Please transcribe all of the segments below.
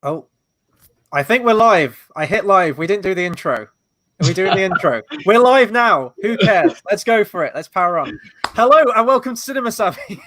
Oh, I think we're live. I hit live. We didn't do the intro. Are we doing the intro? We're live now. Who cares? Let's go for it. Let's power on. Hello and welcome to Cinema Savvy.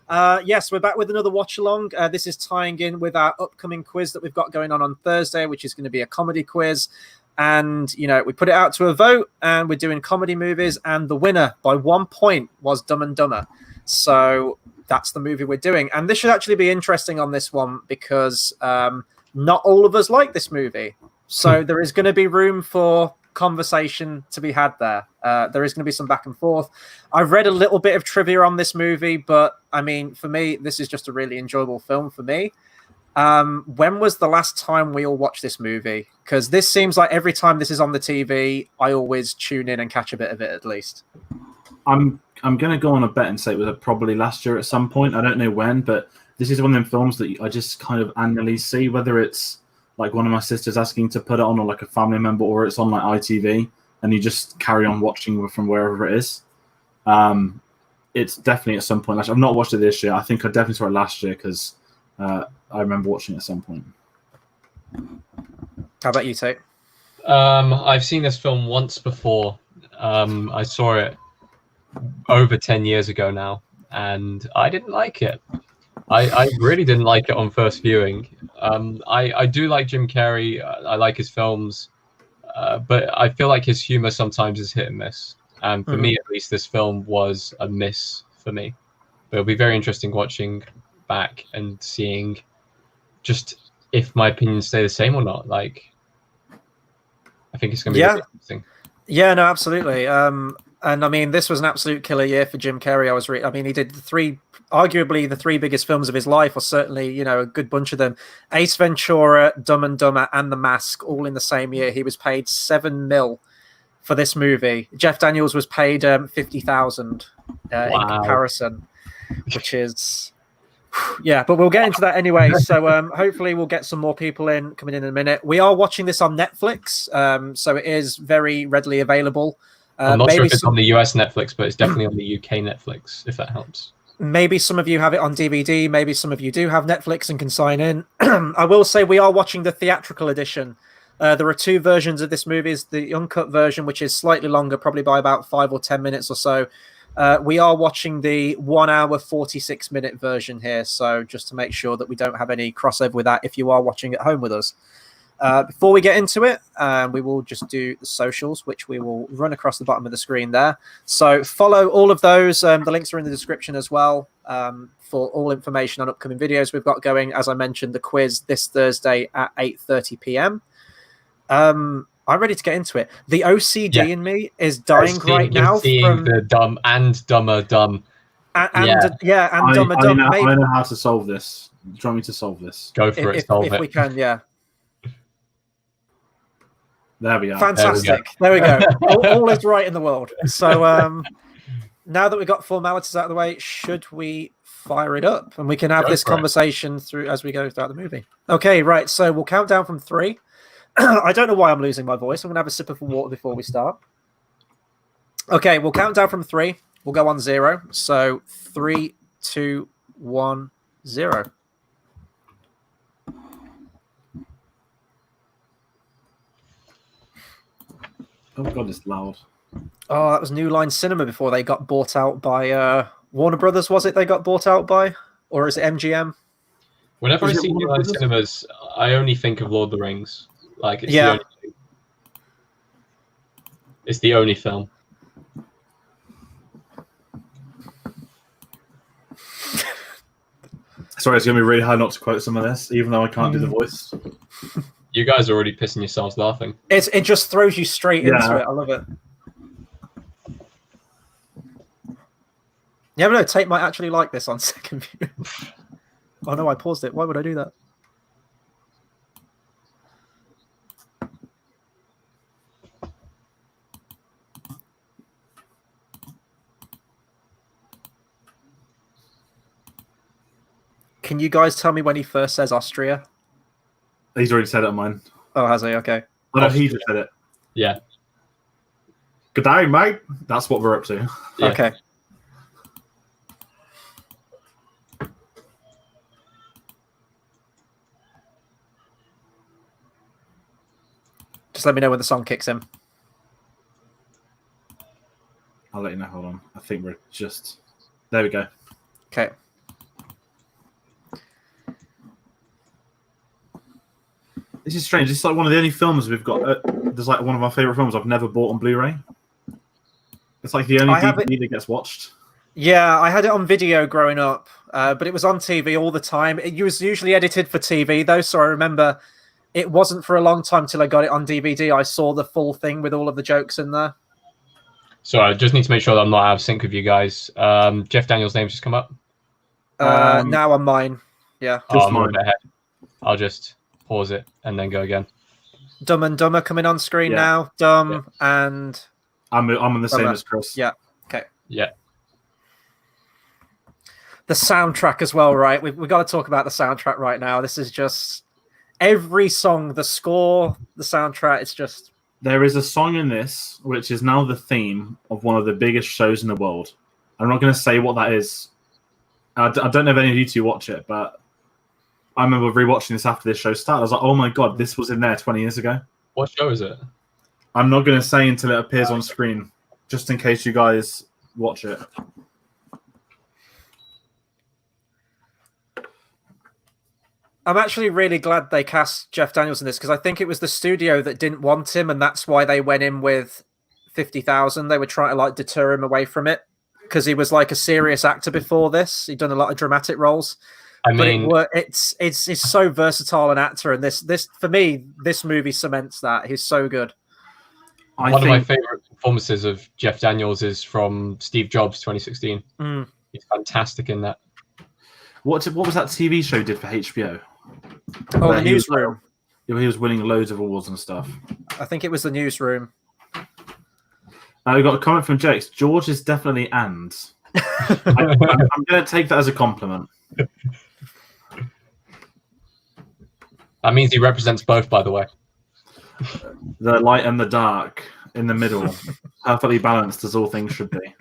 Yes, we're back with another watch along. This is tying in with our upcoming quiz that we've got going on Thursday, which is going to be a comedy quiz. And, you know, we put it out to a vote and we're doing comedy movies. And the winner by 1 point was Dumb and Dumber. So that's the movie we're doing. And this should actually be interesting on this one because not all of us like this movie. So there is going to be room for conversation to be had there. There is going to be some back and forth. I've read a little bit of trivia on this movie, but I mean, for me, this is just a really enjoyable film for me. When was the last time we all watched this movie? Because this seems like every time this is on the TV, I always tune in and catch a bit of it at least. I'm going to go on a bet and say it was probably last year at some point. I don't know when, but this is one of them films that I just kind of annually see, whether it's like one of my sisters asking to put it on or like a family member or it's on like ITV and you just carry on watching from wherever it is. It's definitely at some point. I've not watched it this year. I think I definitely saw it last year because I remember watching it at some point. How about you, Tate? I've seen this film once before. I saw it over 10 years ago now, and I didn't like it. I really didn't like it on first viewing. I do like Jim Carrey. I like his films, but I feel like his humor sometimes is hit and miss. And for me, at least, this film was a miss for me. But it'll be very interesting watching back and seeing just if my opinions stay the same or not. Like, I think it's going to be interesting. Yeah, no, absolutely. And I mean, this was an absolute killer year for Jim Carrey. I mean, he did arguably the three biggest films of his life, or certainly, you know, a good bunch of them. Ace Ventura, Dumb and Dumber, and The Mask, all in the same year. He was paid $7 million for this movie. Jeff Daniels was paid $50,000 in comparison, which is, yeah. But we'll get into that anyway. So hopefully, we'll get some more people coming in a minute. We are watching this on Netflix, so it is very readily available. I'm not sure if it's on the US Netflix, but it's definitely on the UK Netflix, if that helps. Maybe some of you have it on DVD. Maybe some of you do have Netflix and can sign in. I will say we are watching the Theatrical Edition. There are two versions of this movie. The uncut version, which is slightly longer, probably by about 5 or 10 minutes or so. We are watching the 1 hour, 46-minute version here. So just to make sure that we don't have any crossover with that if you are watching at home with us. Before we get into it, we will just do the socials, which we will run across the bottom of the screen there. So follow all of those. The links are in the description as well for all information on upcoming videos we've got going. As I mentioned, the quiz this Thursday at 8:30 p.m. I'm ready to get into it. The OCD in me is dying right now from the Dumb and Dumber Dumb. And Dumber Dumb. I know how to solve this. Do you want me to solve this? Go for it. If we can, yeah. There we are. Fantastic. There we go. All is right in the world. So now that we've got formalities out of the way, should we fire it up? And we can have this conversation through as we go throughout the movie. Okay, right. So we'll count down from 3. I don't know why I'm losing my voice. I'm going to have a sip of water before we start. Okay, we'll count down from 3. We'll go on 0. So 3, 2, 1, 0. Oh God, it's loud. Oh, that was New Line Cinema before they got bought out by Warner Brothers, was it? They got bought out by? Or is it MGM? Whenever I see New Line Cinemas, I only think of Lord of the Rings. Like, it's the only film. Sorry, it's going to be really hard not to quote some of this, even though I can't do the voice. You guys are already pissing yourselves laughing. It just throws you straight into it. I love it. You never know, Tate might actually like this on second view. Oh no, I paused it. Why would I do that? Can you guys tell me when he first says Austria? He's already said it on mine. Oh, has he? Okay. Oh, no, he just said it. Yeah. Good day, mate. That's what we're up to. Yeah. Okay. Just let me know when the song kicks in. I'll let you know. Hold on. I think we're just... There we go. Okay. This is strange. It's like one of the only films we've got. There's like one of my favorite films I've never bought on Blu-ray. It's like the only DVD that gets watched. Yeah, I had it on video growing up, but it was on TV all the time. It was usually edited for TV though, so I remember it wasn't for a long time till I got it on DVD. I saw the full thing with all of the jokes in there. So I just need to make sure that I'm not out of sync with you guys. Jeff Daniels' name's just come up. Now on mine. Yeah. Oh, I'm a bit ahead. I'll just pause it and then go again. Dumb and Dumber coming on screen now. Dumb and... I'm on the same as Chris. Yeah. Okay. Yeah. The soundtrack as well, right? We've got to talk about the soundtrack right now. This is just... Every song, the score, the soundtrack, it's just... There is a song in this which is now the theme of one of the biggest shows in the world. I'm not going to say what that is. I don't know if any of you two watch it, but I remember rewatching this after this show started. I was like, oh my God, this was in there 20 years ago. What show is it? I'm not going to say until it appears on screen, just in case you guys watch it. I'm actually really glad they cast Jeff Daniels in this because I think it was the studio that didn't want him, and that's why they went in with 50,000. They were trying to like deter him away from it because he was like a serious actor before this. He'd done a lot of dramatic roles. I mean, it's so versatile an actor, and this for me, this movie cements that. He's so good. One of my favorite performances of Jeff Daniels is from Steve Jobs 2016. He's fantastic in that. What was that TV show did for HBO? Oh, The Newsroom. He was winning loads of awards and stuff. I think it was The Newsroom. We got a comment from Jakes. George is definitely and. I'm going to take that as a compliment. That means he represents both, by the way. The light and the dark in the middle, perfectly balanced as all things should be.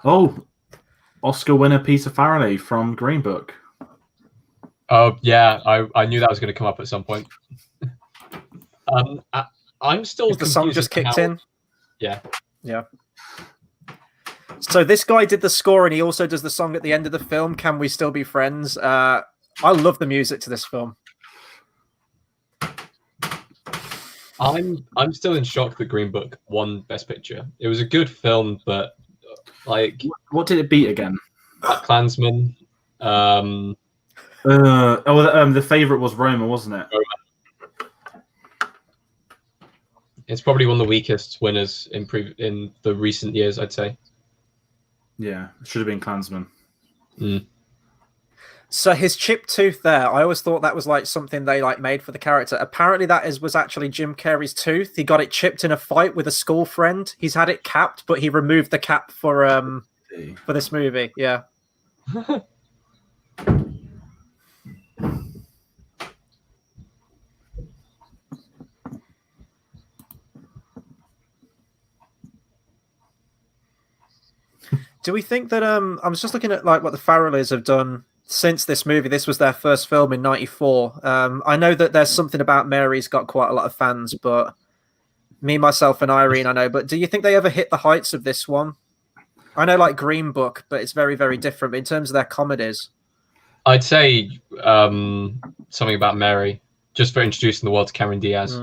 Oh, Oscar winner Peter Farrelly from Green Book. Oh, yeah. I knew that was going to come up at some point. I'm still... The song just kicked in? Yeah. Yeah. So this guy did the score and he also does the song at the end of the film, Can We Still Be Friends? I love the music to this film. I'm still in shock that Green Book won Best Picture. It was a good film, but like... What did it beat again? Klansman. The favourite was Roma, wasn't it? Roma. It's probably one of the weakest winners in the recent years, I'd say. Yeah, it should have been Klansman. So his chipped tooth there, I always thought that was like something they like made for the character. Apparently was actually Jim Carrey's tooth. He got it chipped in a fight with a school friend. He's had it capped, but he removed the cap for this movie. Yeah. Do we think that I was just looking at like what the Farrellys have done since this movie. This was their first film in '94. I know that there's something about Mary's got quite a lot of fans, but me, myself, and Irene, I know. But do you think they ever hit the heights of this one? I know like Green Book, but it's very, very different in terms of their comedies. I'd say something about Mary, just for introducing the world to Cameron Diaz.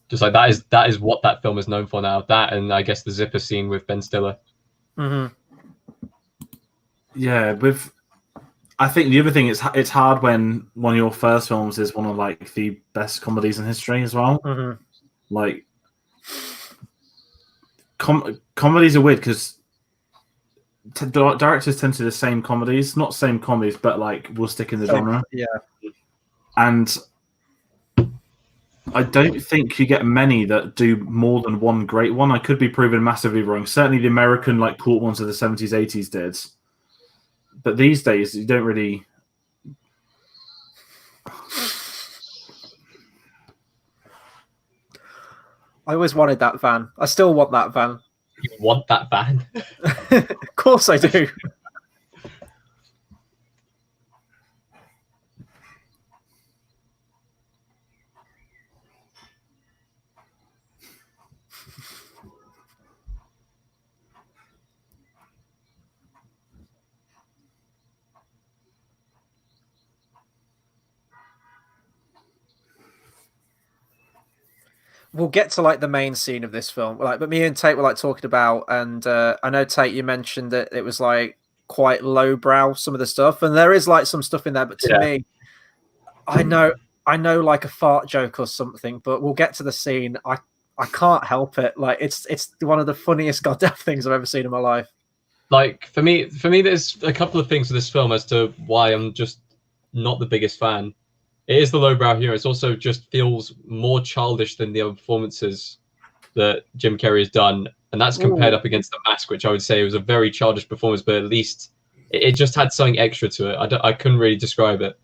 Just like that is what that film is known for now. That and I guess the zipper scene with Ben Stiller. Yeah, I think the other thing is it's hard when one of your first films is one of like the best comedies in history as well. Like comedies are weird because directors tend to do the same comedies, not same comedies, but like will stick in the genre. Yeah, and I don't think you get many that do more than one great one. I could be proven massively wrong. Certainly the American like cult ones of the 70s, 80s did. But these days you don't really... I always wanted that van. I still want that van. You want that van? Of course I do. We'll get to like the main scene of this film. Like, but me and Tate were like talking about, and I know Tate, you mentioned that it was like quite lowbrow, some of the stuff, and there is like some stuff in there. But to me, I know like a fart joke or something. But we'll get to the scene. I can't help it. Like it's one of the funniest goddamn things I've ever seen in my life. Like for me, there's a couple of things with this film as to why I'm just not the biggest fan. It is the lowbrow humor. It also just feels more childish than the other performances that Jim Carrey has done, and that's compared up against The Mask, which I would say was a very childish performance, but at least it just had something extra to it. I couldn't really describe it.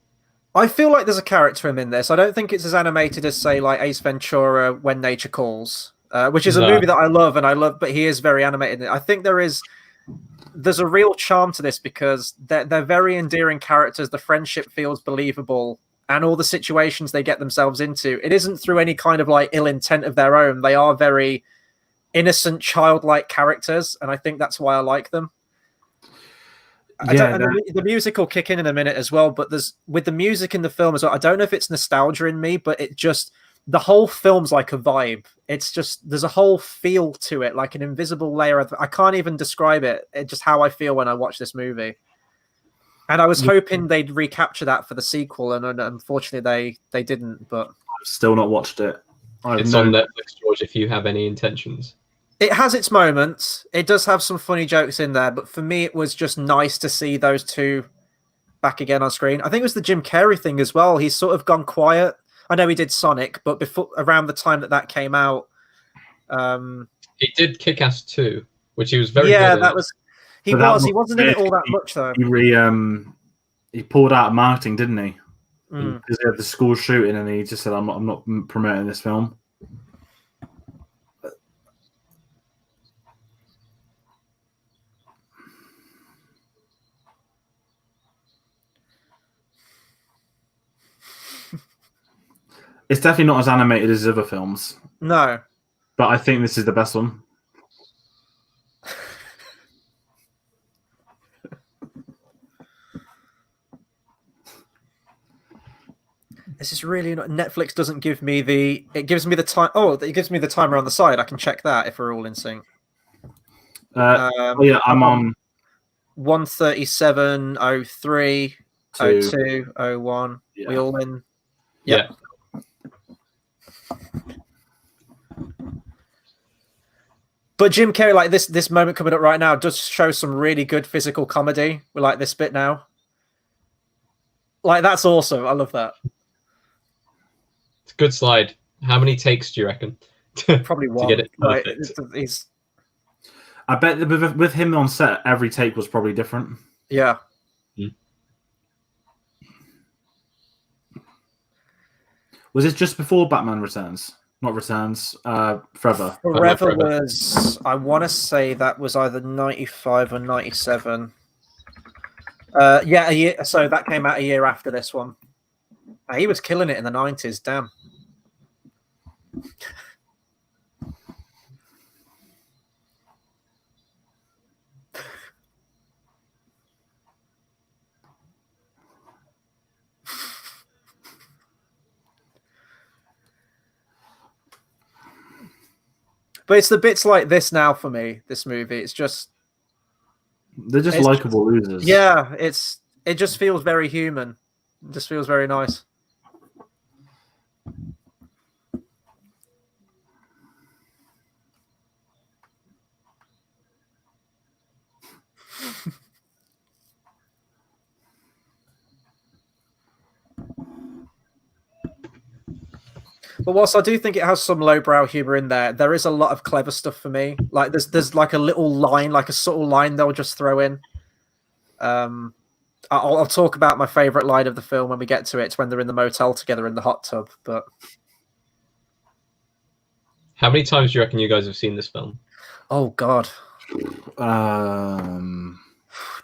I feel like there's a character in this. I don't think it's as animated as, say, like Ace Ventura: When Nature Calls, which is a movie that I love, but he is very animated. I think there's a real charm to this because they're very endearing characters. The friendship feels believable. And all the situations they get themselves into, it isn't through any kind of like ill intent of their own. They are very innocent, childlike characters, and I think that's why I like them. The music will kick in a minute as well, but with the music in the film as well, I don't know if it's nostalgia in me, but the whole film's like a vibe. It's just, there's a whole feel to it, like an invisible layer I can't even describe it. It's just how I feel when I watch this movie. And I was hoping they'd recapture that for the sequel, and unfortunately they didn't. But I've still not watched it. It's on Netflix, George, if you have any intentions. It has its moments. It does have some funny jokes in there, but for me, it was just nice to see those two back again on screen. I think it was the Jim Carrey thing as well. He's sort of gone quiet. I know he did Sonic, but around the time that came out, he did Kick-Ass 2, which he was very good at. at. He wasn't in it all that much though. He pulled out of marketing, didn't he? Mm. Because he had the school shooting, and he just said, "I'm not promoting this film." It's definitely not as animated as his other films. No, but I think this is the best one. This is really not. Netflix doesn't give me it gives me the time. Oh, it gives me the timer on the side. I can check that if we're all in sync. Yeah, I'm on 1:37:03, 02, 01. Yeah. We all in? Yeah. But Jim Carrey, like this moment coming up right now, does show some really good physical comedy. We like this bit now. Like, that's awesome. I love that. It's a good slide. How many takes do you reckon? Probably one. To get it like, perfect. I bet with him on set, every take was probably different. Yeah. Mm. Was it just before Batman Returns? Not Returns. Forever. Forever was. I want to say that was either 95 or 97. Yeah, a year. So that came out a year after this one. He was killing it in the 90s. Damn. But it's the bits like this now for me. This movie, they're just likable losers. Yeah, it just feels very human. It just feels very nice. But whilst I do think it has some lowbrow humor in there, there is a lot of clever stuff for me. Like there's like a little line, like a subtle line they'll just throw in. I'll talk about my favorite line of the film when we get to it. It's when they're in the motel together in the hot tub. But How many times do you reckon you guys have seen this film? Oh God, Um,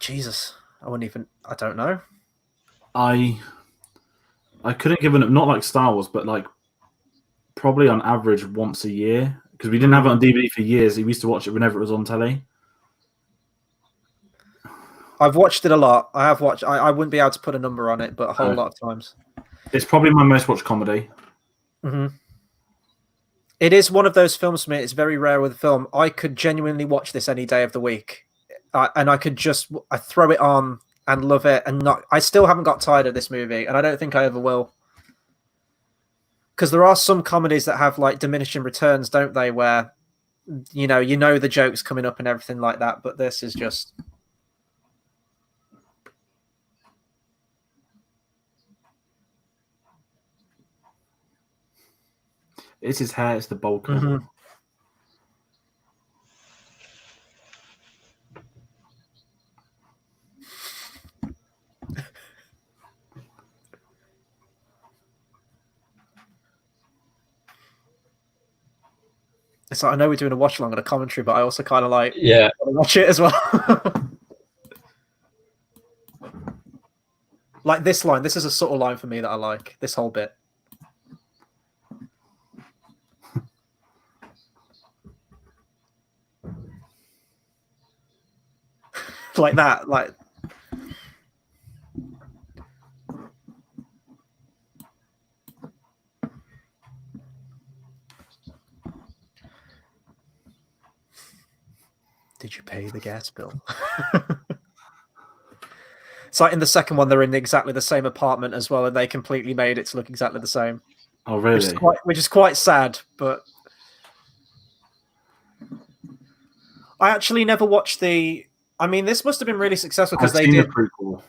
Jesus, I don't know. I couldn't give it not like Star Wars, but like probably on average once a year because we didn't have it on DVD for years. We used to watch it whenever it was on telly. I've watched it a lot. I have watched. I wouldn't be able to put a number on it, but a whole lot of times. It's probably my most watched comedy. Mm-hmm. It is one of those films for me. It's very rare with a film. I could genuinely watch this any day of the week, and I throw it on and love it, and not. I still haven't got tired of this movie, and I don't think I ever will. Because there are some comedies that have like diminishing returns, don't they? Where you know the jokes coming up and everything like that, but this is just. It's his hair. It's the bowl cut. Mm-hmm. It's like I know we're doing a watch along and a commentary, but I also kind of like want to watch it as well. Like this line, this is a subtle line for me that I like. This whole bit. Like that, like. Did you pay the gas bill? It's like in the second one, they're in exactly the same apartment as well, and they completely made it to look exactly the same. Oh, really? Which is quite sad, but I actually never watched the. I mean, this must have been really successful because they did. The prequel.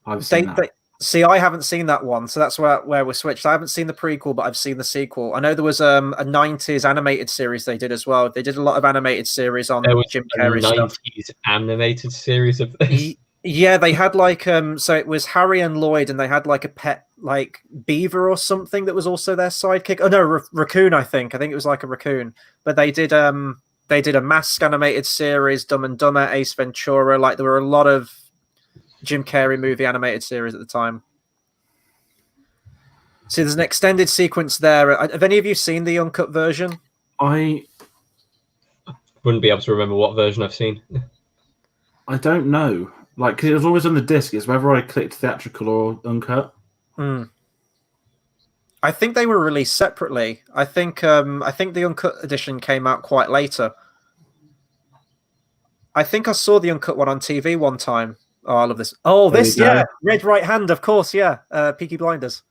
I've seen that. See, I haven't seen that one, so that's where we're switched. I haven't seen the prequel, but I've seen the sequel. I know there was a '90s animated series they did as well. They did a lot of animated series on Jim Carrey stuff. '90s animated series of this. Yeah, they had like so it was Harry and Lloyd, and they had like a pet like beaver or something that was also their sidekick. Oh no, raccoon. I think it was like a raccoon. But they did a Mask animated series, Dumb and Dumber, Ace Ventura. Like there were a lot of Jim Carrey movie animated series at the time. See, there's an extended sequence there. Have any of you seen the uncut version? I wouldn't be able to remember what version I've seen. I don't know. Like, because it was always on the disc. It's whether I clicked theatrical or uncut. I think they were released separately. I think the uncut edition came out quite later. I think I saw the uncut one on TV one time. Oh, I love this. Oh, this, yeah. Red Right Hand, of course, yeah. Peaky Blinders.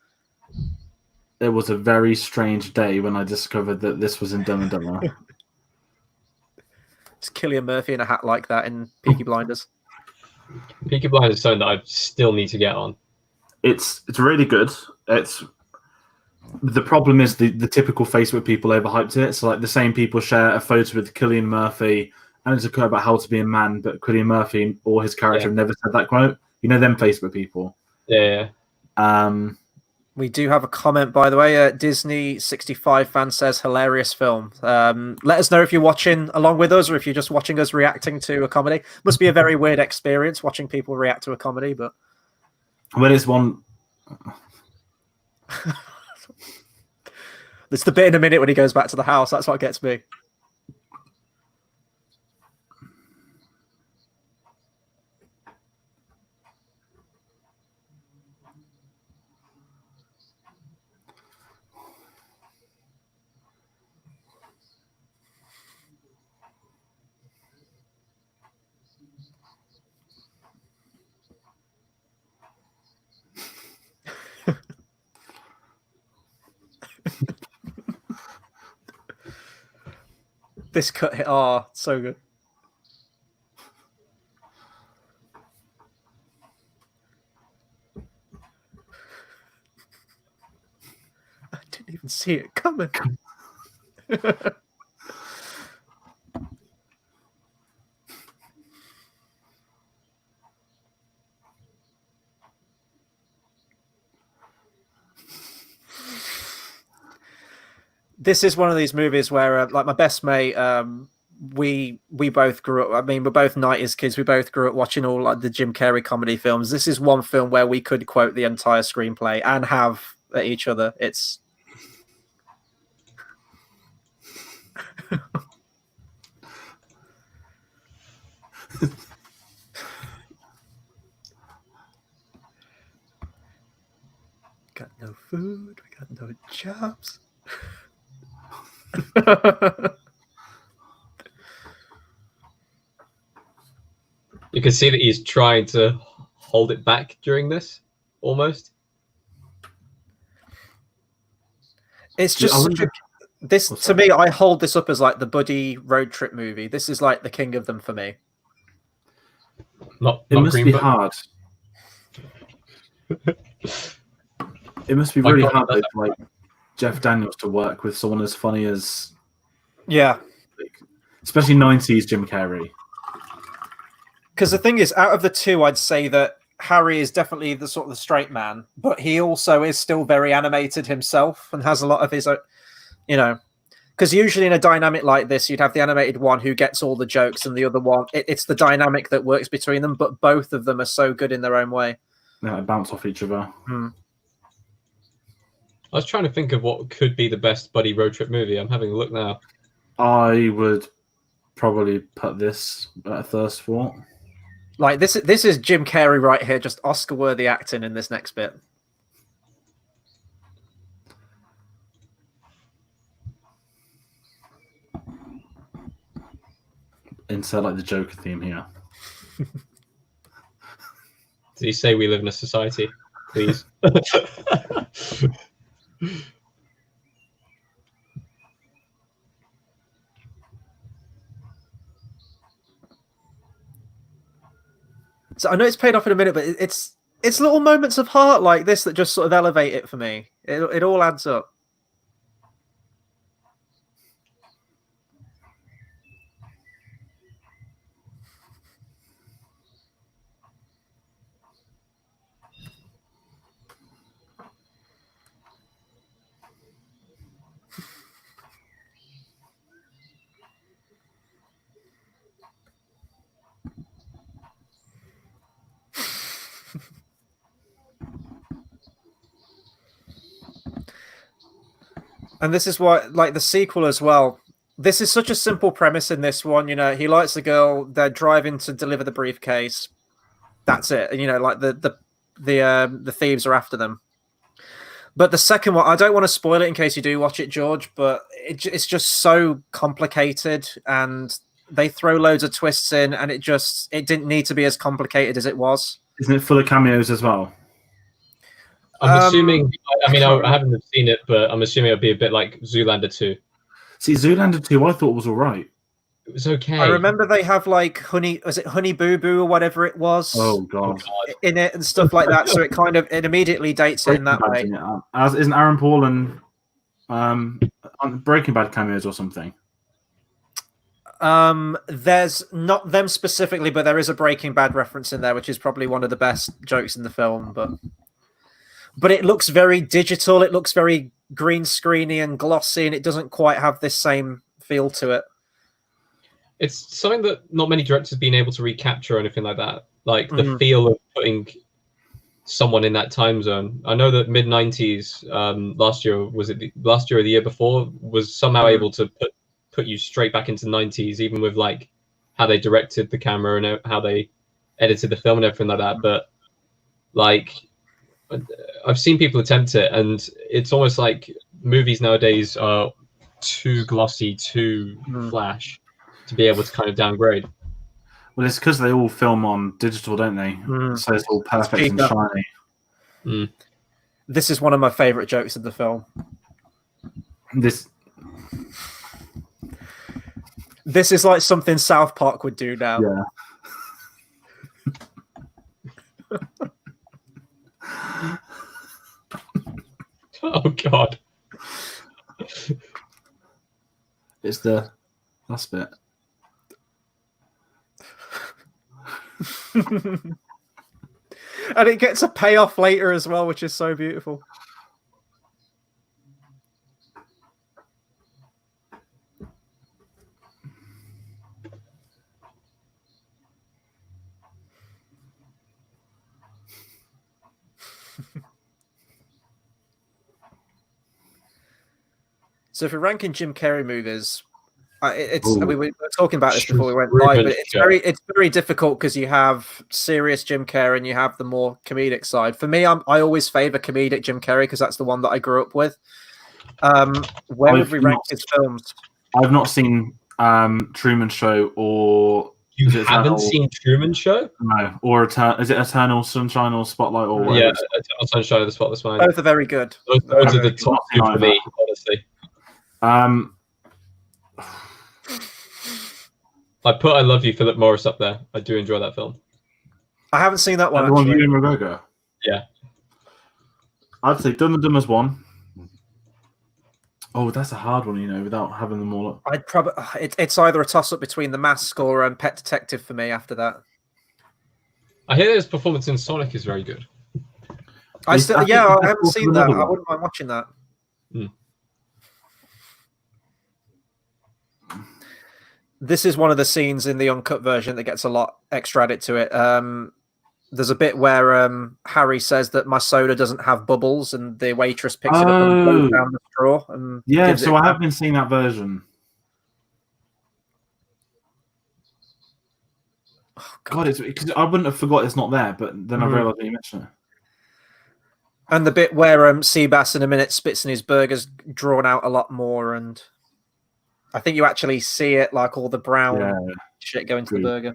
It was a very strange day when I discovered that this was in Dumb and Dumber. It's Cillian Murphy in a hat like that in Peaky Blinders. Peaky Blinders is something that I still need to get on. It's really good. The problem is the typical Facebook people overhyped it. So like the same people share a photo with Cillian Murphy and it's a quote about how to be a man, but Cillian Murphy or his character never said that quote. You know them Facebook people. Yeah. We do have a comment, by the way. Disney 65 fan says, hilarious film. Let us know if you're watching along with us or if you're just watching us reacting to a comedy. Must be a very weird experience watching people react to a comedy, but... When it's one... It's the bit in a minute when he goes back to the house. That's what gets me. This cut hit. Oh, so good. I didn't even see it coming. this is one of these movies where, like, my best mate, we both grew up. I mean, we're both 90s kids. We both grew up watching all like the Jim Carrey comedy films. This is one film where we could quote the entire screenplay and have at each other. It's got no food. We got no jobs. You can see that he's trying to hold it back during this, almost. It's just this to me. I hold this up as like the buddy road trip movie. This is like the king of them for me. It must be hard. It must be really hard for like Jeff Daniels to work with someone as funny as especially 90s Jim Carrey. Because the thing is, out of the two, I'd say that Harry is definitely the sort of the straight man, but he also is still very animated himself and has a lot of his own, because usually in a dynamic like this, you'd have the animated one who gets all the jokes and the other one, it's the dynamic that works between them, but both of them are so good in their own way. Yeah, they bounce off each other. Hmm. I was trying to think of what could be the best buddy road trip movie. I'm having a look now. I would probably put this at a thirst for. Like this is Jim Carrey right here, just Oscar-worthy acting in this next bit. Insert like the Joker theme here. Did he say we live in a society? Please. So I know it's paid off in a minute, but it's little moments of heart like this that just sort of elevate it for me. It all adds up. And this is why, like the sequel as well. This is such a simple premise in this one. He likes the girl. They're driving to deliver the briefcase. That's it. And, like the thieves are after them. But the second one, I don't want to spoil it in case you do watch it, George. But it's just so complicated, and they throw loads of twists in, and it didn't need to be as complicated as it was. Isn't it full of cameos as well? I'm assuming. I mean, I haven't seen it, but I'm assuming it'll be a bit like Zoolander 2. See, Zoolander 2, I thought was all right. It was okay. I remember they have like Honey Boo Boo or whatever it was. Oh god, in it and stuff like that. So it immediately dates it in that way. Isn't Aaron Paul and Breaking Bad cameos or something? There's not them specifically, but there is a Breaking Bad reference in there, which is probably one of the best jokes in the film. But it looks very digital. It looks very green screeny and glossy, and it doesn't quite have this same feel to it. It's something that not many directors have been able to recapture or anything like that. Like the feel of putting someone in that time zone. I know that mid-90s, last year or the year before, was somehow able to put you straight back into the 90s, even with like how they directed the camera and how they edited the film and everything like that. But like, I've seen people attempt it, and it's almost like movies nowadays are too glossy, too flash to be able to kind of downgrade. Well, it's because they all film on digital, don't they? So it's all perfect and shiny. This is one of my favorite jokes of the film. This is like something South Park would do now. Yeah. Oh god. It's the last bit. And it gets a payoff later as well, which is so beautiful. So if we're ranking Jim Carrey movies, it's. I Ooh. mean, we were talking about this before we went live, but Truman it's very difficult because you have serious Jim Carrey and you have the more comedic side. For me, I always favor comedic Jim Carrey because that's the one that I grew up with. Where would we rank his films? I've not seen Truman Show or. You haven't seen Truman Show? No, or is it Eternal Sunshine or Spotlight or whatever? Yeah, Eternal Sunshine of the Spotless Mind. Both are very good. Those are the top two for me, honestly. I put "I Love You" Philip Morris up there. I do enjoy that film. I haven't seen that one. The one with Ewan McGregor. Yeah, I'd say Dumb and Dumber's one. Oh, that's a hard one, without having them all up. I'd probably it's either a toss up between The Mask or Pet Detective for me. After that, I hear his performance in Sonic is very good. I haven't seen that. I wouldn't mind watching that. This is one of the scenes in the uncut version that gets a lot extra added to it. There's a bit where Harry says that my soda doesn't have bubbles, and the waitress picks it up and blows down the straw. And so I have been seeing that version. Oh, God, it's because I wouldn't have forgot it's not there, but then I realised that you mentioned it. And the bit where Seabass in a minute spits in his burger's drawn out a lot more, and I think you actually see it, like all the brown shit going to the burger.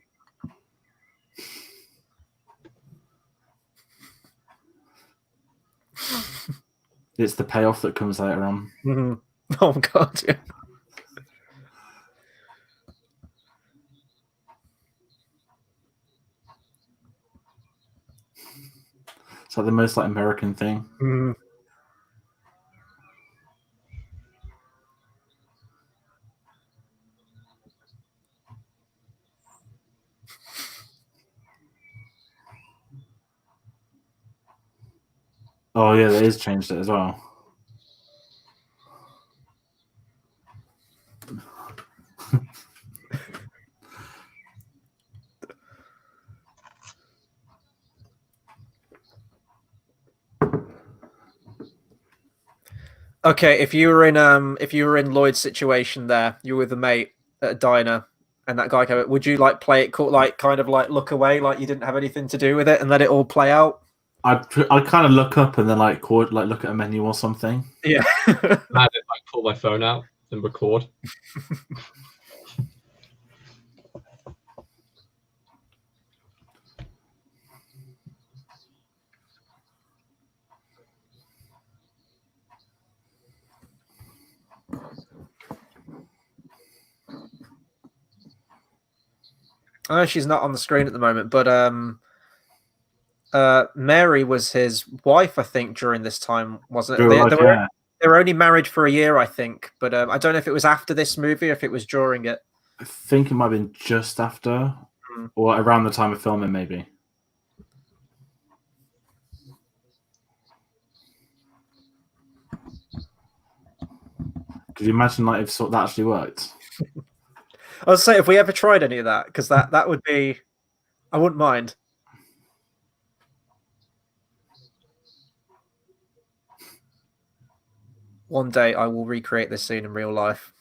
It's the payoff that comes later on. Mm-hmm. Oh God! Yeah. It's like the most American thing. Mm. Oh yeah, that is changed it as well. Okay, if you were in Lloyd's situation there, you were with a mate at a diner, and that guy came up, would you play it cool, kind of look away, like you didn't have anything to do with it, and let it all play out? I'd kind of look up and then look at a menu or something. Yeah. I'd pull my phone out and record. I know she's not on the screen at the moment, but Mary was his wife, I think, during this time, wasn't it? They were only married for a year, I think, but I don't know if it was after this movie or if it was during it. I think it might have been just after, or around the time of filming, maybe. Could you imagine if that actually worked? I was saying, if we ever tried any of that, because that would be, I wouldn't mind. One day I will recreate this scene in real life.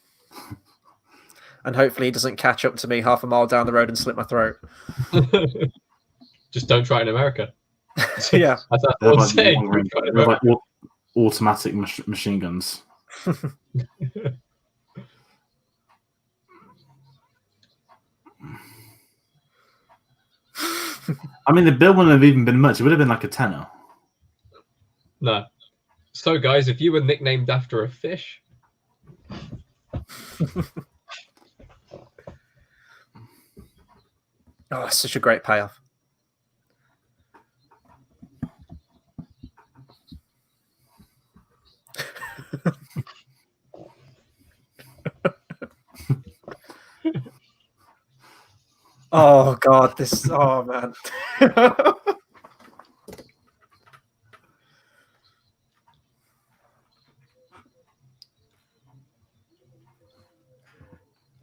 And hopefully he doesn't catch up to me half a mile down the road and slit my throat. Just don't try it in America. Yeah. Automatic machine guns. I mean, the bill wouldn't have even been much. It would have been like a tenner. No. So, guys, if you were nicknamed after a fish... Oh, it's such a great payoff. Oh God, oh man.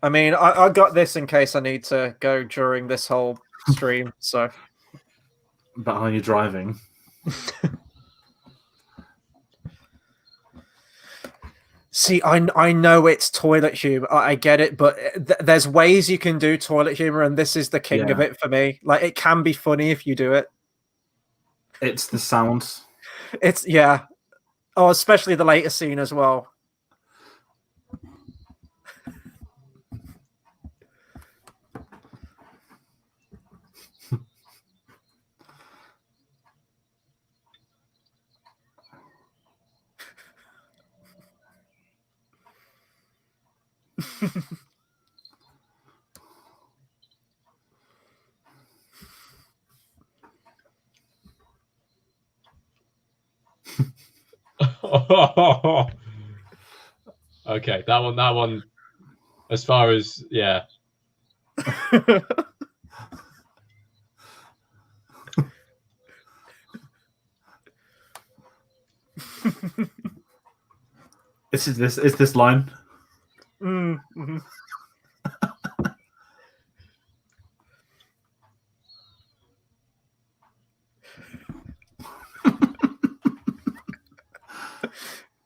I mean, I got this in case I need to go during this whole stream, so. But are you driving? See, I know it's toilet humor. I get it, but there's ways you can do toilet humor, and this is the king of it for me. Like, it can be funny if you do it. It's the sound. It's yeah. Oh, especially the later scene as well. Okay, that one. As far as It's this line. Mm-hmm.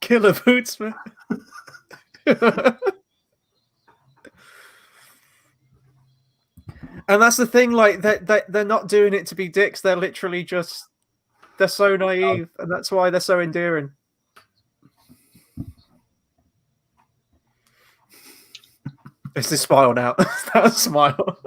Killer bootsman. And that's the thing, like they're not doing it to be dicks. They're literally just they're so naive, and that's why they're so endearing. It's this smile now. That smile.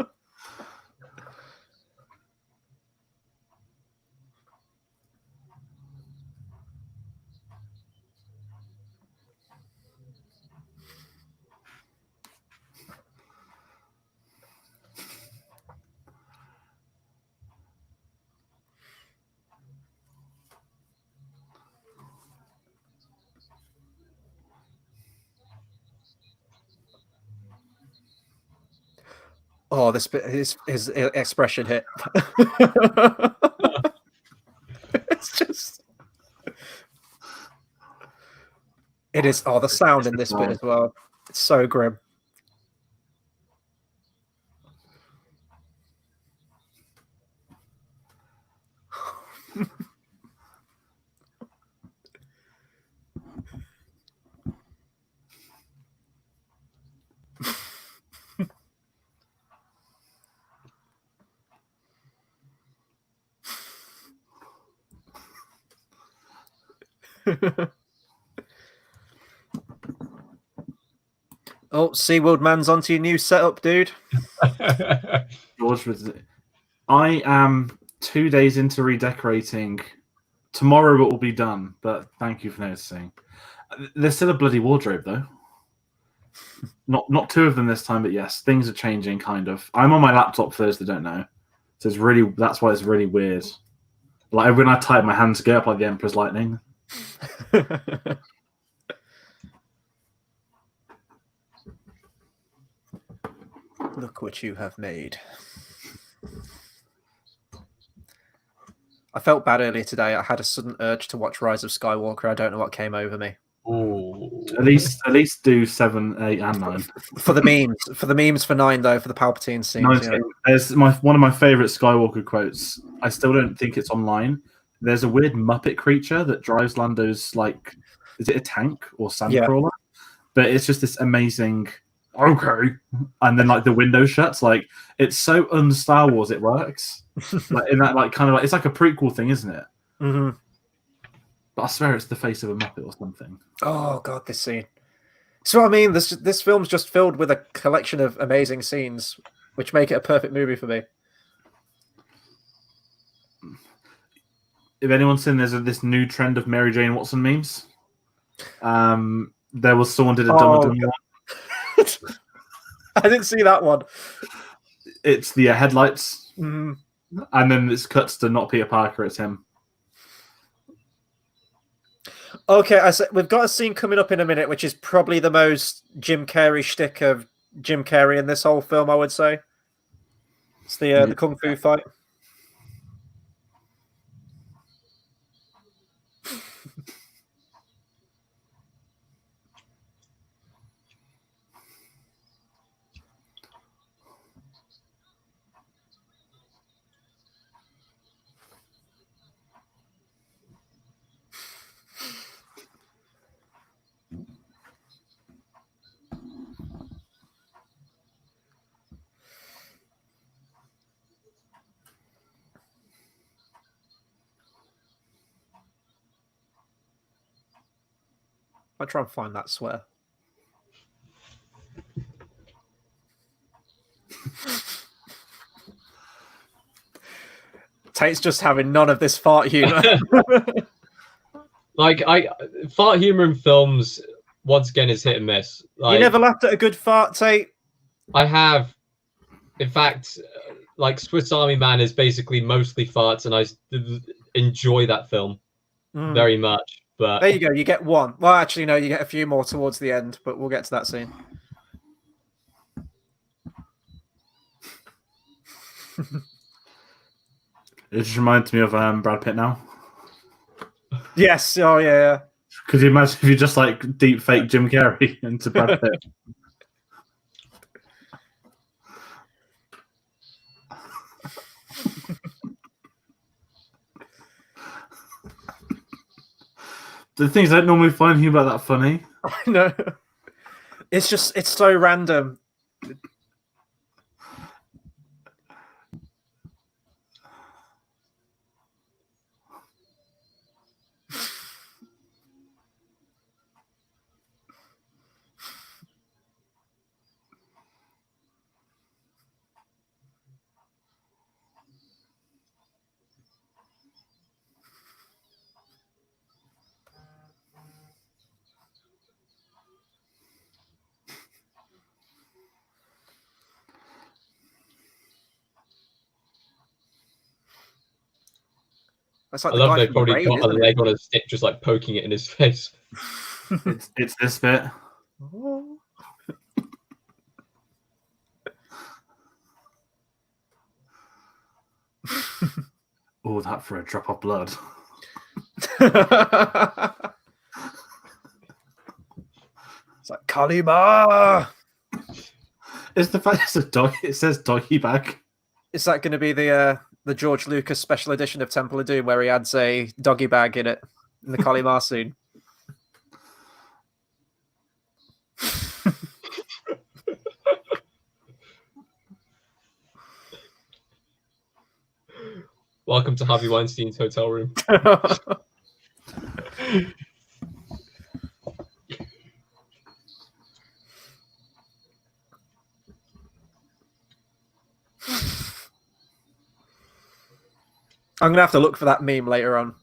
Oh, this bit, his expression hit. It's just. It is. Oh, the sound in this bit as well. It's so grim. Oh, SeaWorld man's onto your new setup, dude. George was. I am 2 days into redecorating. Tomorrow it will be done, but thank you for noticing. There's still a bloody wardrobe though. Not two of them this time, but yes, things are changing kind of. I'm on my laptop for those that don't know, so that's why it's really weird. Like when I type, my hands go up like the Emperor's lightning. Look what you have made. I felt bad earlier today. I had a sudden urge to watch Rise of Skywalker. I don't know what came over me. Ooh. At least do 7, 8, and 9 for the memes. For the memes for 9 though, for the Palpatine scenes. There's one of my favorite Skywalker quotes. I still don't think it's online. There's a weird Muppet creature that drives Lando's is it a tank or sandcrawler? But it's just this amazing. Okay, and then the window shuts. It's so un-Star Wars it works. In that kind of it's like a prequel thing, isn't it? Mm-hmm. But I swear it's the face of a Muppet or something. Oh god, this scene. So I mean, this film's just filled with a collection of amazing scenes, which make it a perfect movie for me. If anyone's seen, there's this new trend of Mary Jane Watson memes. There was someone did a Dumber one. I didn't see that one. It's the headlights, and then it cuts to not Peter Parker, it's him. Okay, we've got a scene coming up in a minute, which is probably the most Jim Carrey shtick of Jim Carrey in this whole film, I would say. It's the kung fu fight. I'll try and find that swear. Tate's just having none of this fart humor. Like fart humor in films once again is hit and miss. Like, you never laughed at a good fart, Tate? I have, in fact, like Swiss Army Man is basically mostly farts, and I enjoy that film very much. But there you go, you get one. Well, actually, no, you get a few more towards the end, but we'll get to that scene. It just reminds me of Brad Pitt now. Yes, oh yeah. Could you imagine if you just like deep fake Jim Carrey into Brad Pitt? The things I don't normally find humor that funny. I know. It's so random. That's like I love they probably got a leg on a stick, just like poking it in his face. It's this bit. Oh, that for a drop of blood. It's like Kalima. It's the fact it's a dog. It says doggy bag. Is that going to be the George Lucas special edition of Temple of Doom where he adds a doggy bag in it in the Kalima scene? Welcome to Harvey Weinstein's hotel room. I'm going to have to look for that meme later on.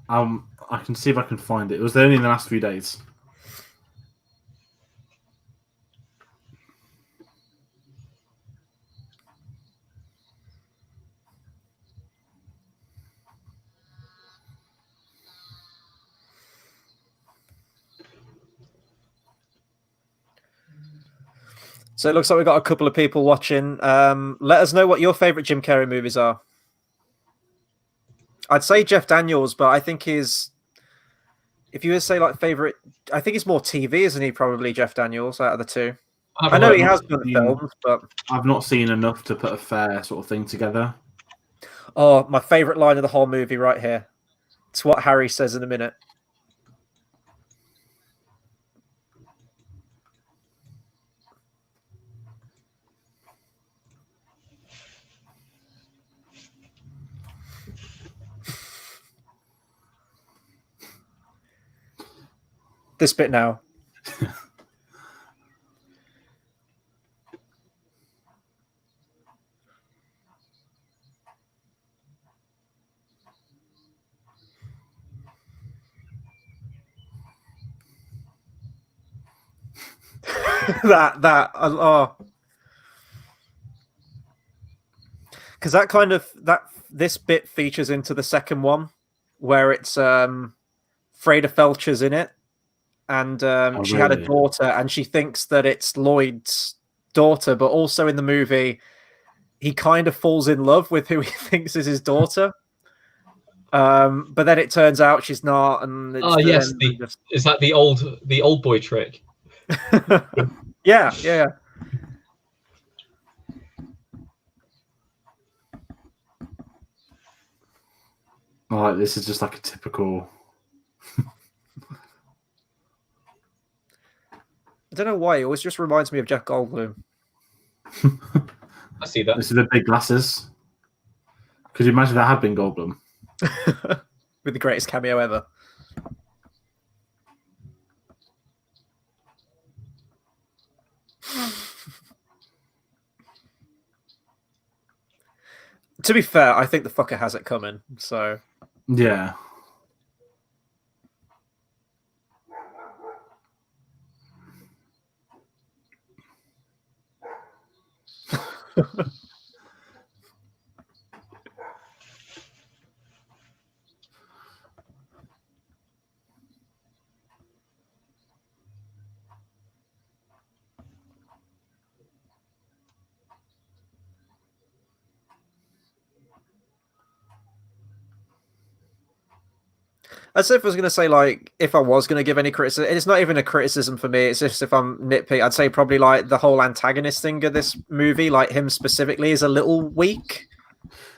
I can see if I can find it. It was only in the last few days. So it looks like we've got a couple of people watching. Let us know what your favorite Jim Carrey movies are. I'd say Jeff Daniels, but I think if you were to say like favorite, I think it's more TV, isn't he? Probably Jeff Daniels out of the two. I know he has done films, but I've not seen enough to put a fair sort of thing together. Oh, my favorite line of the whole movie right here. It's what Harry says in a minute. This bit now. Because this bit features into the second one where it's Freda Felcher's in it, and she had a daughter, and she thinks that it's Lloyd's daughter, but also in the movie he kind of falls in love with who he thinks is his daughter. But then it turns out she's not, and is that the old boy trick? Yeah. Like this is just like a typical. I don't know why. It always just reminds me of Jeff Goldblum. I see that. This is the big glasses. Could you imagine that had been Goldblum? With the greatest cameo ever. To be fair, I think the fucker has it coming. So Yeah. as if I was going to say, like, if I was going to give any criticism, it's not even a criticism for me. It's just if I'm nitpicky, I'd say probably like the whole antagonist thing of this movie, like him specifically, is a little weak.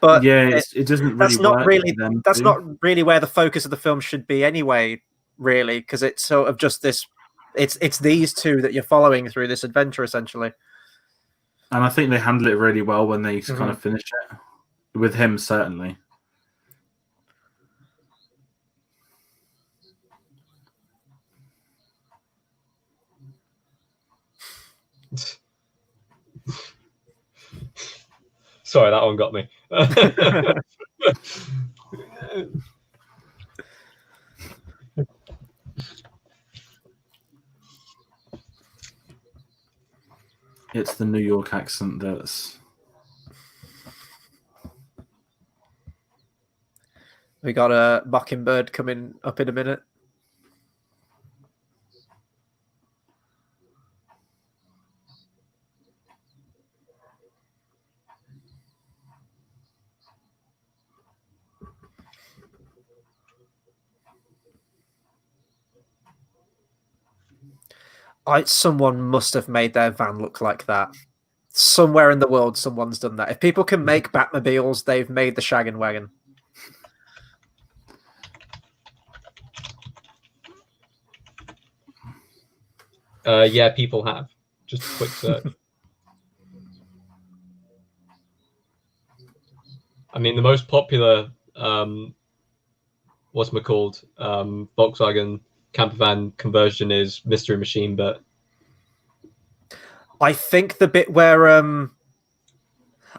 But yeah, it doesn't really. That's not really where the focus of the film should be anyway. Really, because it's sort of just this. It's these two that you're following through this adventure essentially. And I think they handle it really well when they kind of finish it with him, certainly. Sorry, that one got me. It's the New York accent that's... We got a Mockingbird coming up in a minute. Someone must have made their van look like that. Somewhere in the world, someone's done that. If people can make Batmobiles, they've made the Shaggin' Wagon. Yeah, people have. Just a quick search. I mean, the most popular, what's-it-called, Volkswagen camper van conversion is Mystery Machine, but I think the bit where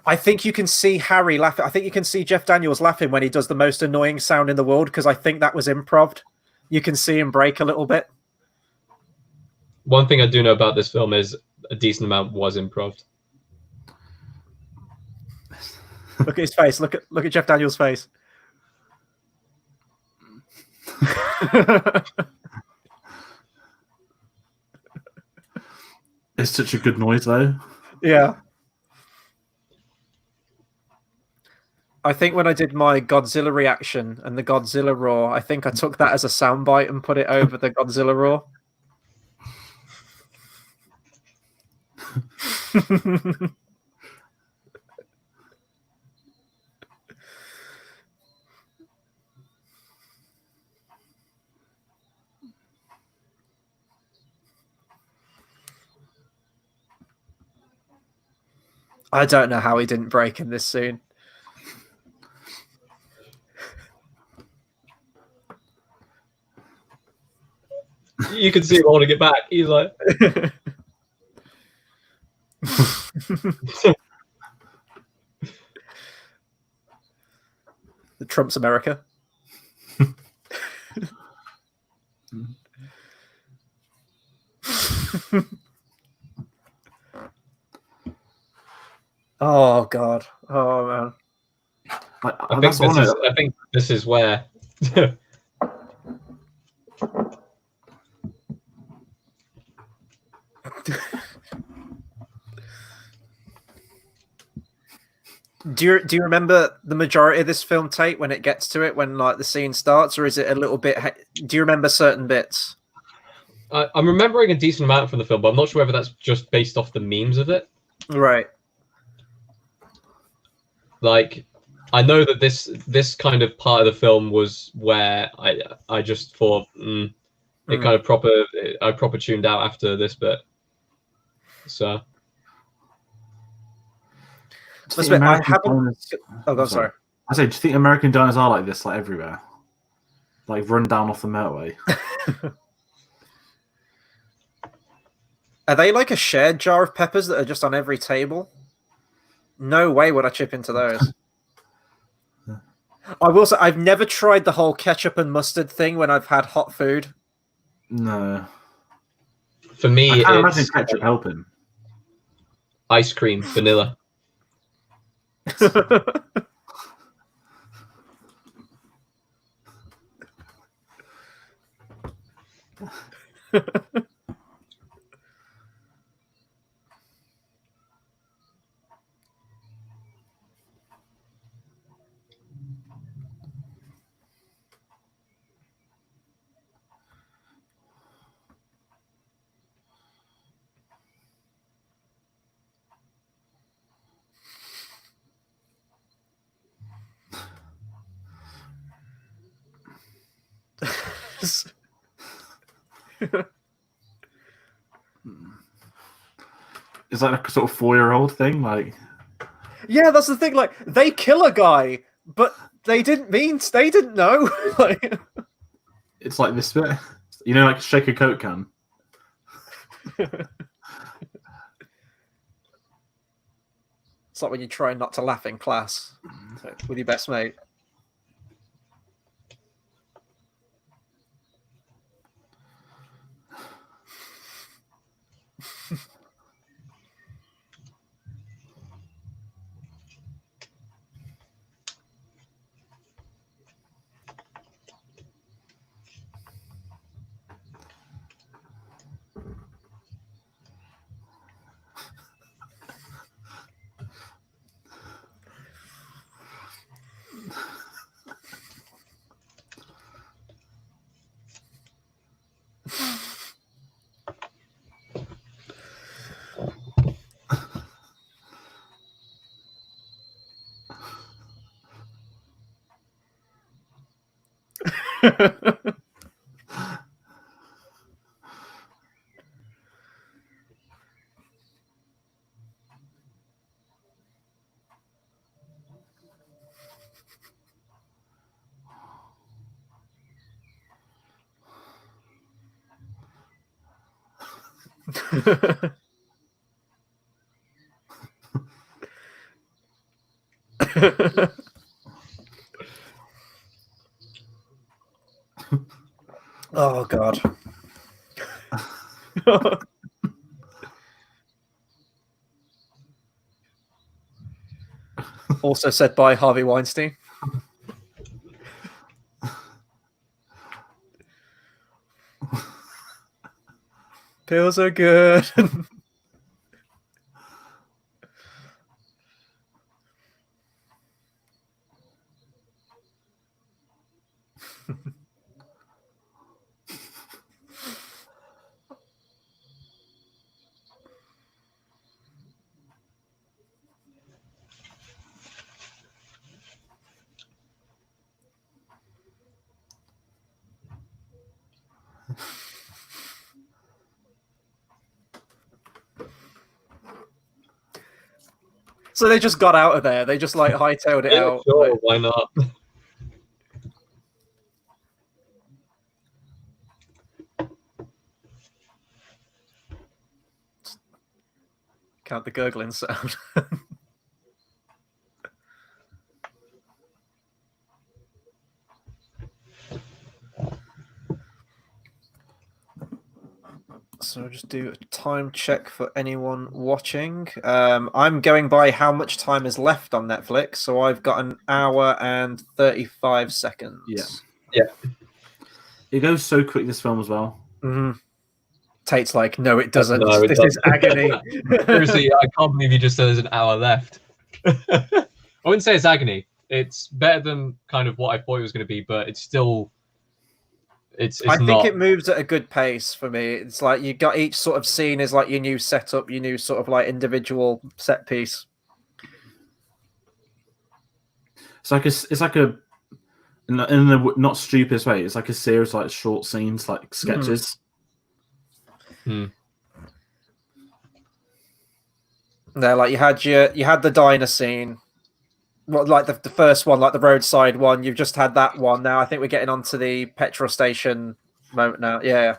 I think you can see Harry laughing. I think you can see Jeff Daniels laughing when he does the most annoying sound in the world, because I think that was improv. You can see him break a little bit. One thing I do know about this film is a decent amount was improv. Look at his face. Look at Jeff Daniels' face. It's such a good noise, though. Yeah. I think when I did my Godzilla reaction and the Godzilla roar, I think I took that as a soundbite and put it over the Godzilla roar. I don't know how he didn't break in this scene. You can see him holding it back. He's like... The Trump's America. Oh God! Oh man! I think this is where. Do you remember the majority of this film, Tate, when it gets to it, when like the scene starts, or is it a little bit? Do you remember certain bits? I'm remembering a decent amount from the film, but I'm not sure whether that's just based off the memes of it. Right. Like, I know that this kind of part of the film was where I just thought it kind of proper tuned out after this bit. So. I haven't. Oh God, sorry. I say, do you think American diners are like this, like everywhere, like run down off the motorway? Are they like a shared jar of peppers that are just on every table? No way would I chip into those. I will say I've never tried the whole ketchup and mustard thing when I've had hot food. No. For me, I can't imagine it's ketchup helping. ice cream, vanilla. Is that a sort of 4-year-old thing? Like, yeah, that's the thing. Like, they kill a guy, but they didn't know. Like, it's like this bit. You know, like shake a Coke can. it's like when you try not to laugh in class with your best mate. Oh god. Also said by Harvey Weinstein. Pills are good. So they just got out of there. They just like hightailed it out. Sure, Like, why not? count the gurgling sound. So I'll just do a time check for anyone watching. I'm going by how much time is left on Netflix. So I've got an hour and 35 seconds. Yeah. It goes so quick, this film, as well. Mm-hmm. Tate's like, no, it doesn't. No, it this doesn't. is agony. Seriously, I can't believe you just said there's an hour left. I wouldn't say it's agony. It's better than kind of what I thought it was going to be, but it's still... It's I think not... it moves at a good pace for me. It's like you got each sort of scene is like your new setup, your new sort of like individual set piece. It's like a in the not stupidest way. It's like a series of like short scenes, like sketches. Hmm. There, like you had the diner scene, well, like the first one, like the roadside one. You've just had that one. Now I think we're getting onto the petrol station moment now. Yeah.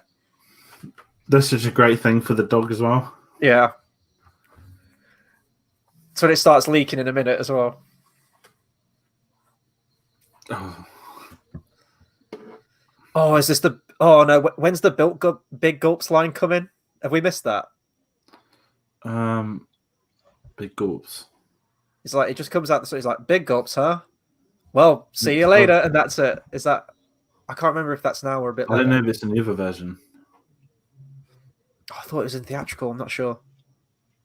That's such a great thing for the dog as well. Yeah. So it starts leaking in a minute as well. Oh, is this the? Oh no! When's the big gulps line coming? Have we missed that? Big gulps. It's like it just comes out. So he's like, "Big gulps, huh? Well, see you later," and that's it. Is that? I can't remember if that's now or a bit later. I don't know if it's in the other version. Oh, I thought it was in theatrical. I'm not sure.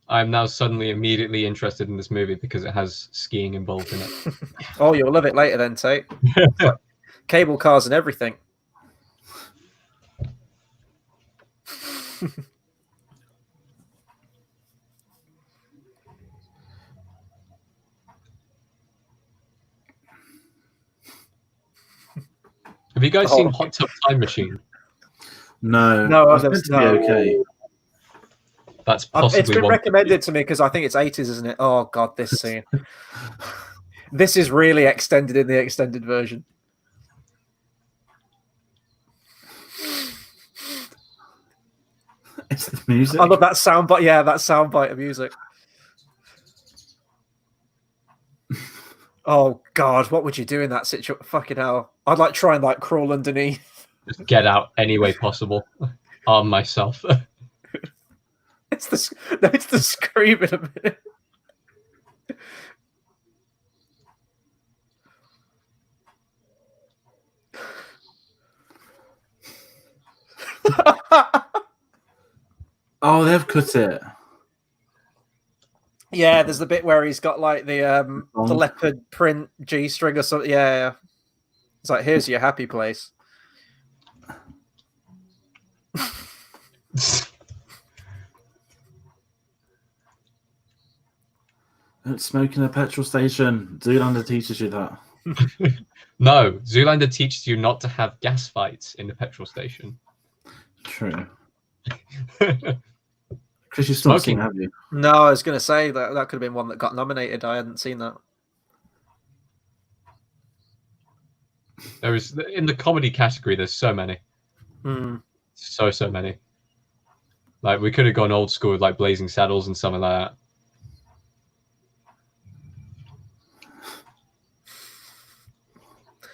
I'm now suddenly immediately interested in this movie because it has skiing involved in it. Oh, you'll love it later then, Tate. Like cable cars and everything. Have you guys seen Hot Tub Time Machine? No, I've meant to be okay. That's possibly. It's been recommended to me because I think it's 80s, isn't it? Oh god, this scene. This is really extended in the extended version. It's the music. I love that soundbite. Yeah, that soundbite of music. Oh god, what would you do in that situation? Fucking hell! I'd like try and like crawl underneath. Just get out any way possible. Arm myself. It's the scream in a minute. Oh, they've cut it. Yeah, there's the bit where he's got like the leopard print G string or something. Yeah. It's like, here's your happy place. Don't smoke in a petrol station. Zoolander teaches you that. No, Zoolander teaches you not to have gas fights in the petrol station. True. Chris, you've still not seen, have you? No, I was going to say that could have been one that got nominated. I hadn't seen that. There is in the comedy category. There's so many, so many. Like we could have gone old school with like Blazing Saddles and something like that.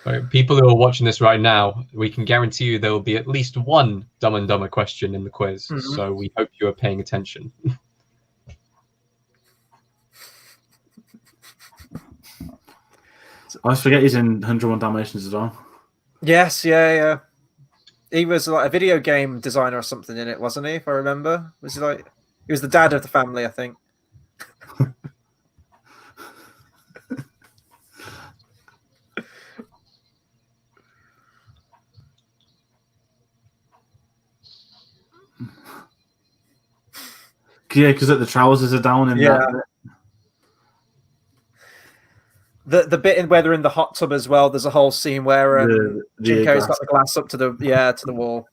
Right, people who are watching this right now, we can guarantee you there will be at least one Dumb and Dumber question in the quiz. So we hope you are paying attention. I forget he's in 101 Dalmatians as well. Yes, yeah. He was like a video game designer or something in it, wasn't he? If I remember, was he like he was the dad of the family, I think. Yeah, because the trousers are down in that. The bit in where they're in the hot tub as well. There's a whole scene where Jim Carrey's got the glass up to the wall.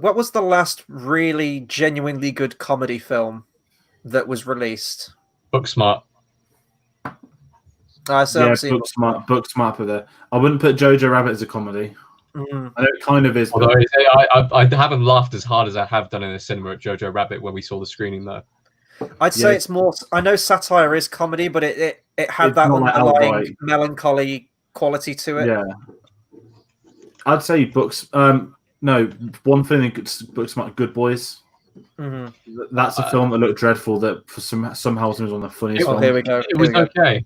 What was the last really genuinely good comedy film that was released? Booksmart. Booksmart for there. I wouldn't put Jojo Rabbit as a comedy. I know it kind of is. Although I haven't laughed as hard as I have done in the cinema at Jojo Rabbit when we saw the screening, though. I'd say it's more. I know satire is comedy, but it had that underlying melancholy quality to it. Yeah, I'd say Books. No, one thing in Booksmart, Good Boys. That's a film that looked dreadful. That for somehow was one of the funniest. Oh, here we go. It was okay.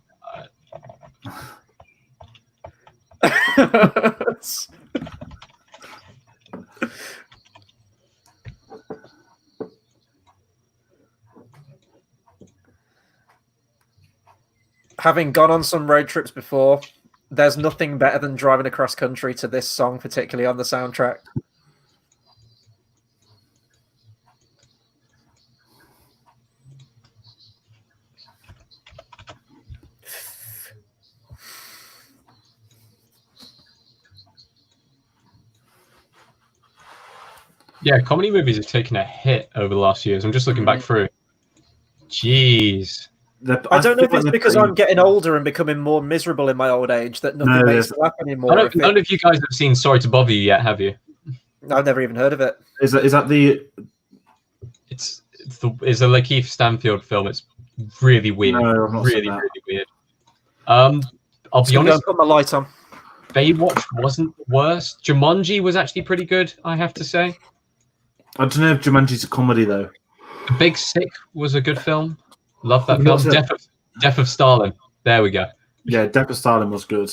Having gone on some road trips before, there's nothing better than driving across country to this song, particularly on the soundtrack. Yeah, comedy movies have taken a hit over the last years. I'm just looking back through. Jeez. I don't know if it's because I'm getting pretty... older and becoming more miserable in my old age that nothing No, makes me laugh anymore. None of you guys have seen Sorry to Bother You yet, have you? I've never even heard of it. Is that the? It's a Lakeith Stanfield film. It's really weird. No, I've not seen that. Really weird. I'll be honest. Put my light on. Baywatch wasn't the worst. Jumanji was actually pretty good, I have to say. I don't know if Jumanji's a comedy though. The Big Sick was a good film. Love that film. Death of Stalin. There we go. Yeah, Death of Stalin was good.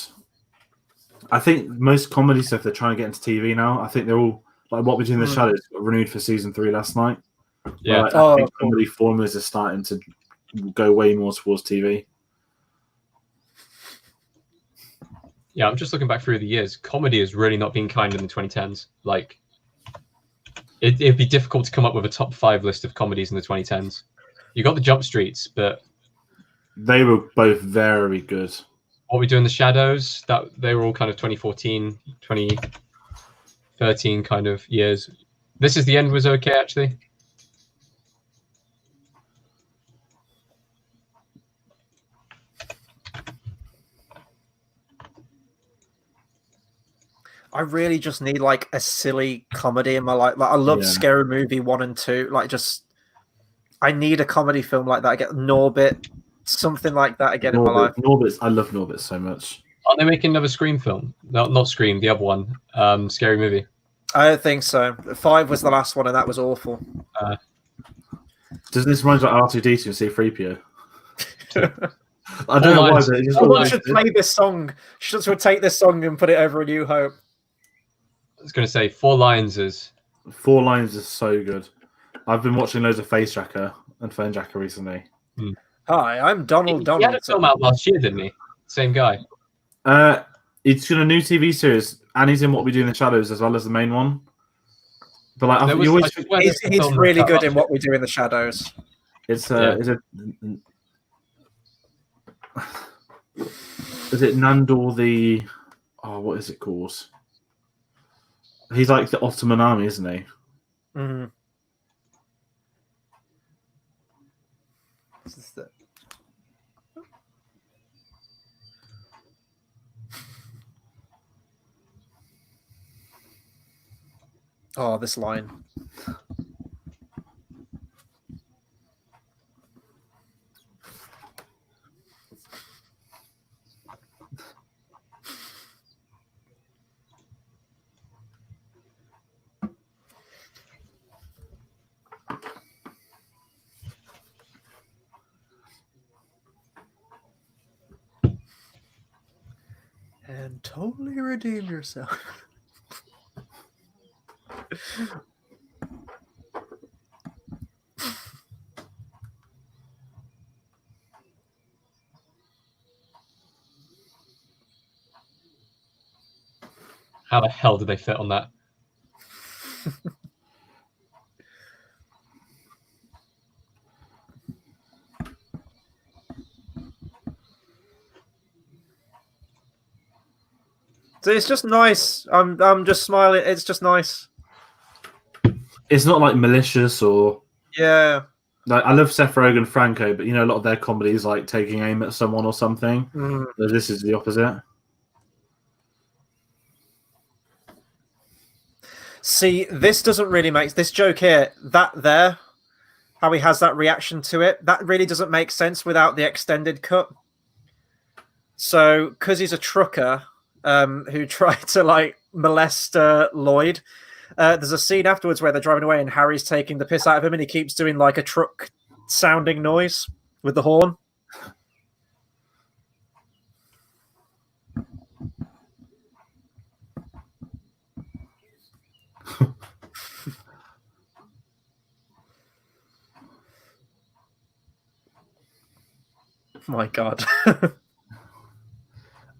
I think most comedy stuff they're trying to get into TV now. I think they're all like What We Do in the Shadows got renewed for season 3 last night. Yeah, I think comedy formulas are starting to go way more towards TV. Yeah, I'm just looking back through the years. Comedy has really not been kind in the 2010s. Like, it'd be difficult to come up with a top 5 list of comedies in the 2010s. You got the Jump Streets, but they were both very good. What We Do in the Shadows, that they were all kind of 2014, 2013 kind of years. This Is the End was okay, actually. I really just need like a silly comedy in my life. Like I love Scary Movie 1 and 2. Like I need a comedy film like that. I get Norbit, something like that again in my life. I love Norbit so much. Are they making another Scream film? No, not Scream, the other one. Scary Movie. I don't think so. 5 was the last one, and that was awful. Does this remind you of R2-D2 and C-3PO? I don't know why. Someone should play this song. Should take this song and put it over A New Hope. I was going to say 4 Lines is... 4 Lines is so good. I've been watching loads of Face Tracker and Phone Jacker recently. Hi, I'm Donald He had a film out last year, didn't he? Same guy. It's got a new TV series, and he's in What We Do in the Shadows as well as the main one. But like, he's really good in What We Do in the Shadows. Is it Nandor the? Oh, what is it called? He's like the Ottoman army, isn't he? Mm-hmm. Oh, this line. And totally redeem yourself. How the hell did they fit on that? So it's just nice. I'm just smiling. It's just nice. It's not like malicious or Like I love Seth Rogen, Franco, but you know a lot of their comedies like taking aim at someone or something. So this is the opposite. See, this doesn't really make this joke here. How he has that reaction to it, that really doesn't make sense without the extended cut. So, because he's a trucker who tried to like molest Lloyd, there's a scene afterwards where they're driving away and Harry's taking the piss out of him, and he keeps doing like a truck sounding noise with the horn. My God.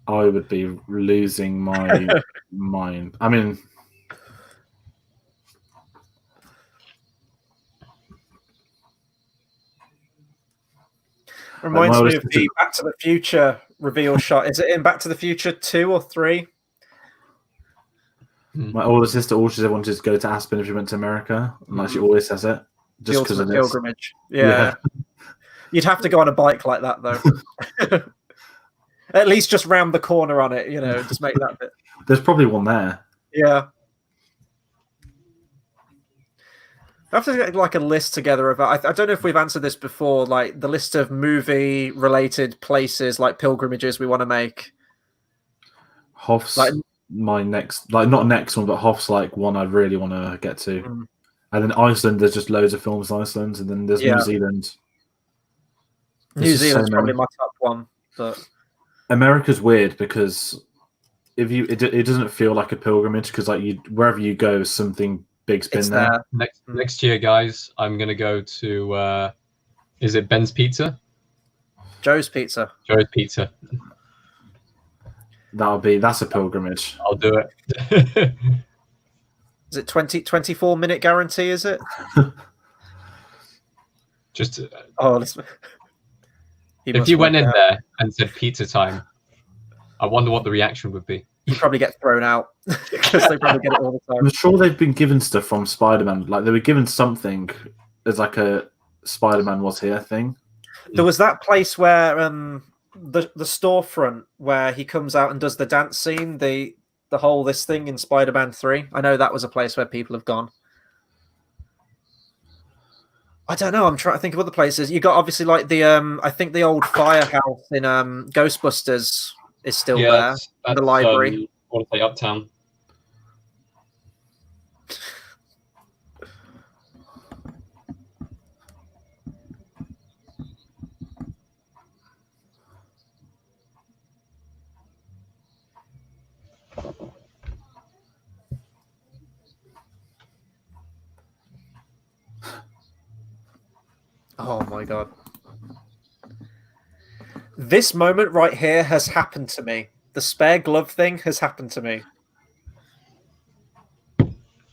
I would be losing my mind. I mean, reminds me of the Back to the Future reveal shot. Is it in Back to the Future 2 or 3? My older sister always wanted to go to Aspen if she went to America, and like she always says it, The just because of ultimate this. pilgrimage. Yeah. You'd have to go on a bike like that, though. At least just round the corner on it, just make that bit. There's probably one there. Yeah. I have to get like a list together of. I don't know if we've answered this before, like the list of movie-related places, like pilgrimages we want to make. Hoff's my next, like not next one, but Hoff's like one I really want to get to. And then Iceland, there's just loads of films in Iceland, and then there's New Zealand. New Zealand's probably my top one, but America's weird because it doesn't feel like a pilgrimage because like wherever you go, something big's been there. Next year, guys, I'm gonna go to is it Ben's Pizza? Joe's Pizza. Joe's Pizza. That's a pilgrimage. I'll do it. Is it 24-minute guarantee, is it? Just if you went in there and said pizza time, I wonder what the reaction would be. You probably get thrown out because they probably get it all the time. I'm sure they've been given stuff from Spider-Man. Like they were given something as like a Spider-Man was here thing. There was that place where the storefront where he comes out and does the dance scene, the whole this thing in Spider-Man 3. I know that was a place where people have gone. I don't know. I'm trying to think of other places. You got obviously like the I think the old firehouse in Ghostbusters is still there. That's, the library. What say, Uptown? Oh my god. This moment right here has happened to me. The spare glove thing has happened to me.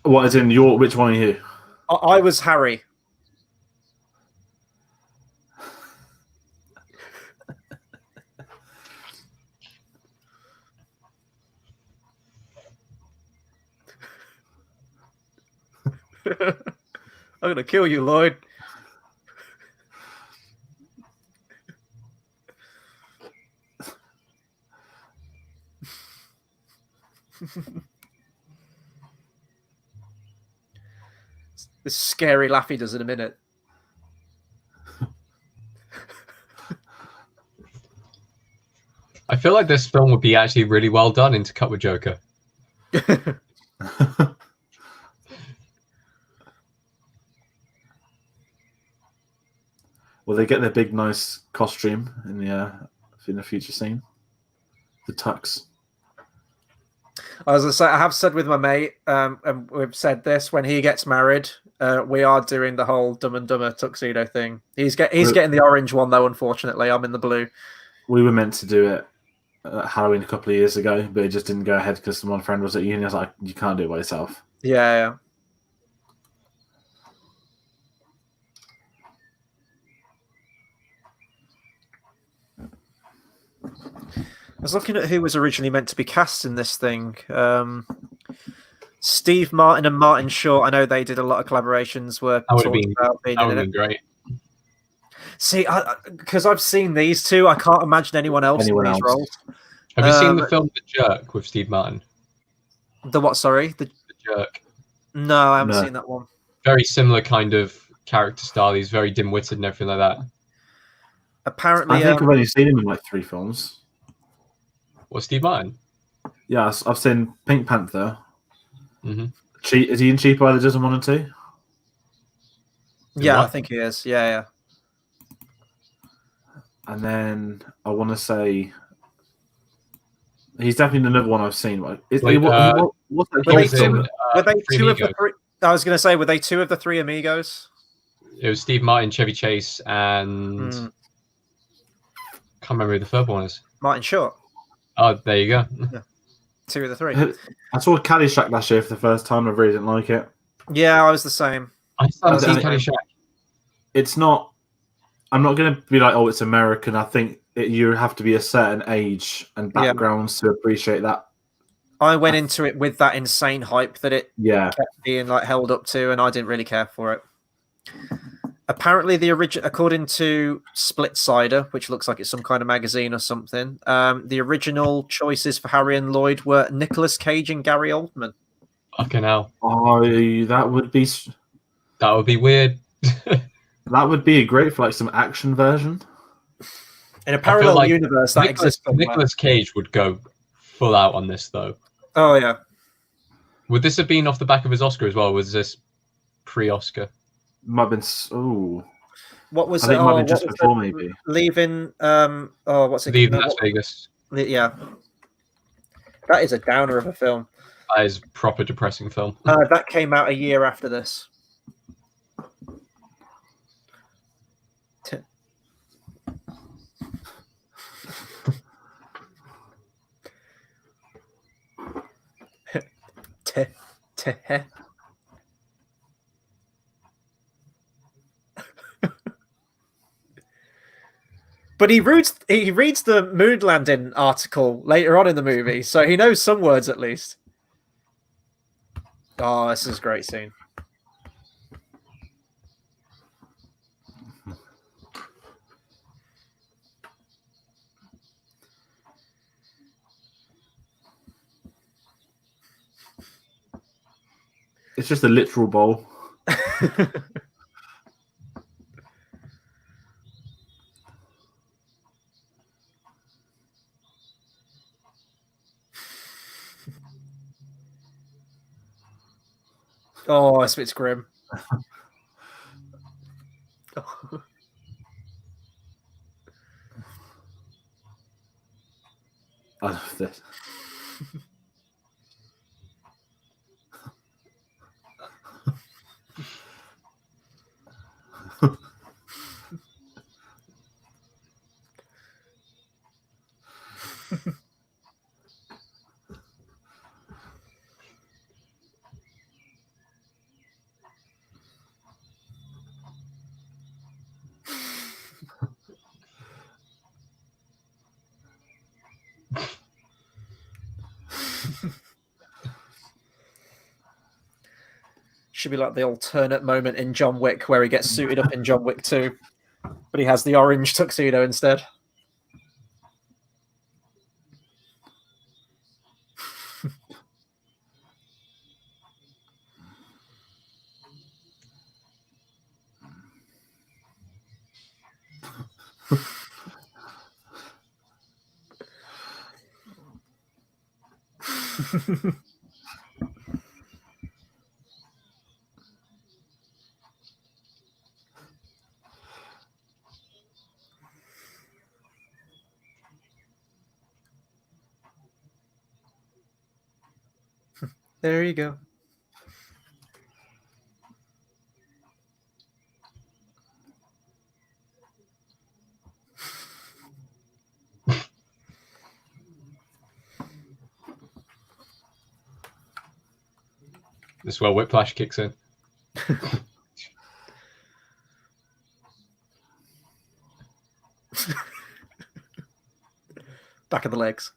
What is in which one are you? I was Harry. I'm gonna kill you, Lloyd. This scary laugh he does in a minute. I feel like this film would be actually really well done into cut with Joker. Will they get their big, nice costume in the future scene? The tux. As I say, I have said with my mate, and we've said this when he gets married, we are doing the whole Dumb and Dumber tuxedo thing. He's getting the orange one though. Unfortunately, I'm in the blue. We were meant to do it at Halloween a couple of years ago, but it just didn't go ahead because one friend was at uni. I was like, "You can't do it by yourself." Yeah. I was looking at who was originally meant to be cast in this thing. Steve Martin and Martin Short. I know they did a lot of collaborations. That would have been great. See, because I've seen these two, I can't imagine anyone else in these roles. Have you seen the film The Jerk with Steve Martin? The what? Sorry, the Jerk. No, I haven't seen that one. Very similar kind of character style. He's very dim-witted and everything like that. Apparently, I think I've only seen him in like 3 films. What, Steve Martin? Yeah, I've seen Pink Panther. Mm-hmm. Is he in Cheaper by the Dozen 1 and 2? Yeah, I think he is. Yeah. And then I want to say he's definitely another one I've seen. Were they 2 of the 3? I was going to say, were they 2 of the 3 Amigos? It was Steve Martin, Chevy Chase, and can't remember who the third one is. Martin Short. Oh, there you go. Yeah. 2 of the 3. I saw Caddyshack last year for the first time. I really didn't like it. Yeah, I was the same. I haven't seen Caddyshack. It's not. I'm not going to be like, oh, it's American. I think you have to be a certain age and backgrounds to appreciate that I went into it with that insane hype that it Yeah. kept being like held up to, and I didn't really care for it. Apparently, according to Splitsider, which looks like it's some kind of magazine or something, the original choices for Harry and Lloyd were Nicolas Cage and Gary Oldman. Fucking hell. Oh, that would be weird. that would be great for like some action version. In a parallel like universe, that exists. Nicolas Cage would go full out on this, though. Oh yeah. Would this have been off the back of his Oscar as well? Was this pre-Oscar? Might have been. Oh, what was I think it? it might be just before, maybe. Leaving. What's it? Leaving Las Vegas. Yeah. That is a downer of a film. That is a proper depressing film. That came out a year after this. But he reads the moon landing article later on in the movie, so he knows some words at least. Oh, this is a great scene. It's just a literal bowl. Oh, it's a bit grim. I love this. Should be like the alternate moment in John Wick where he gets suited up in John Wick 2, but he has the orange tuxedo instead. There you go. This is where Whiplash kicks in. Back of the legs.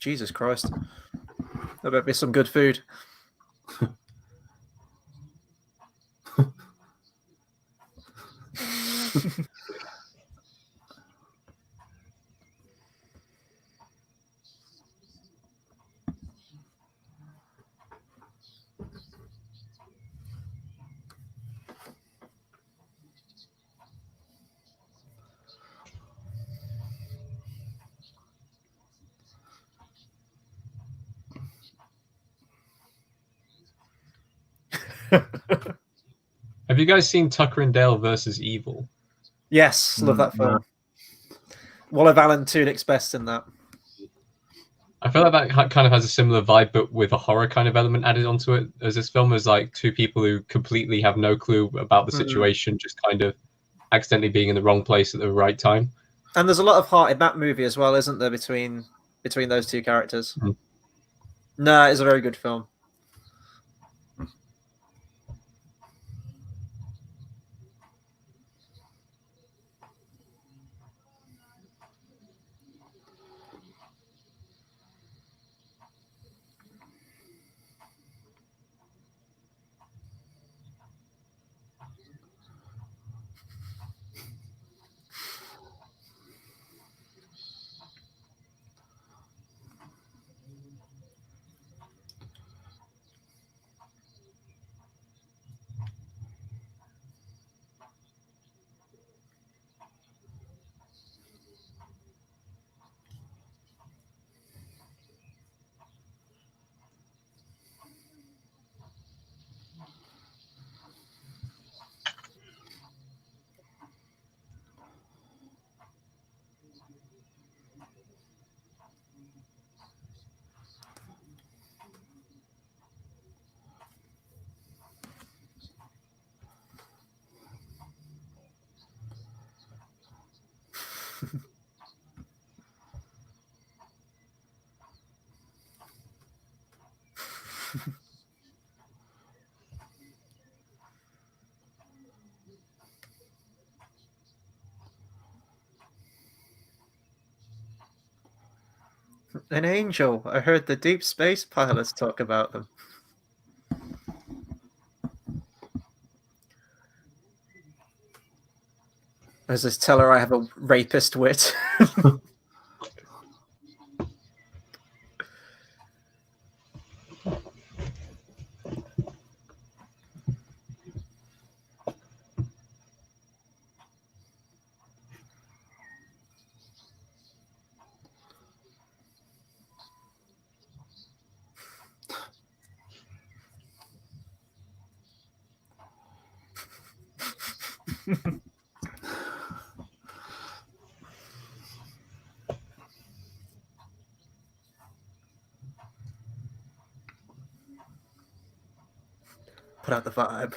Jesus Christ. That better be some good food. Have you guys seen Tucker and Dale versus Evil? Yes, love that film. Waller Allen Tudyk's best in that. I feel like that kind of has a similar vibe, but with a horror kind of element added onto it. As this film is like two people who completely have no clue about the situation, just kind of accidentally being in the wrong place at the right time. And there's a lot of heart in that movie as well, isn't there, between those two characters? No, it's a very good film. An angel. I heard the deep space pilots talk about them. As this tell her I have a rapist wit. Put out the vibe.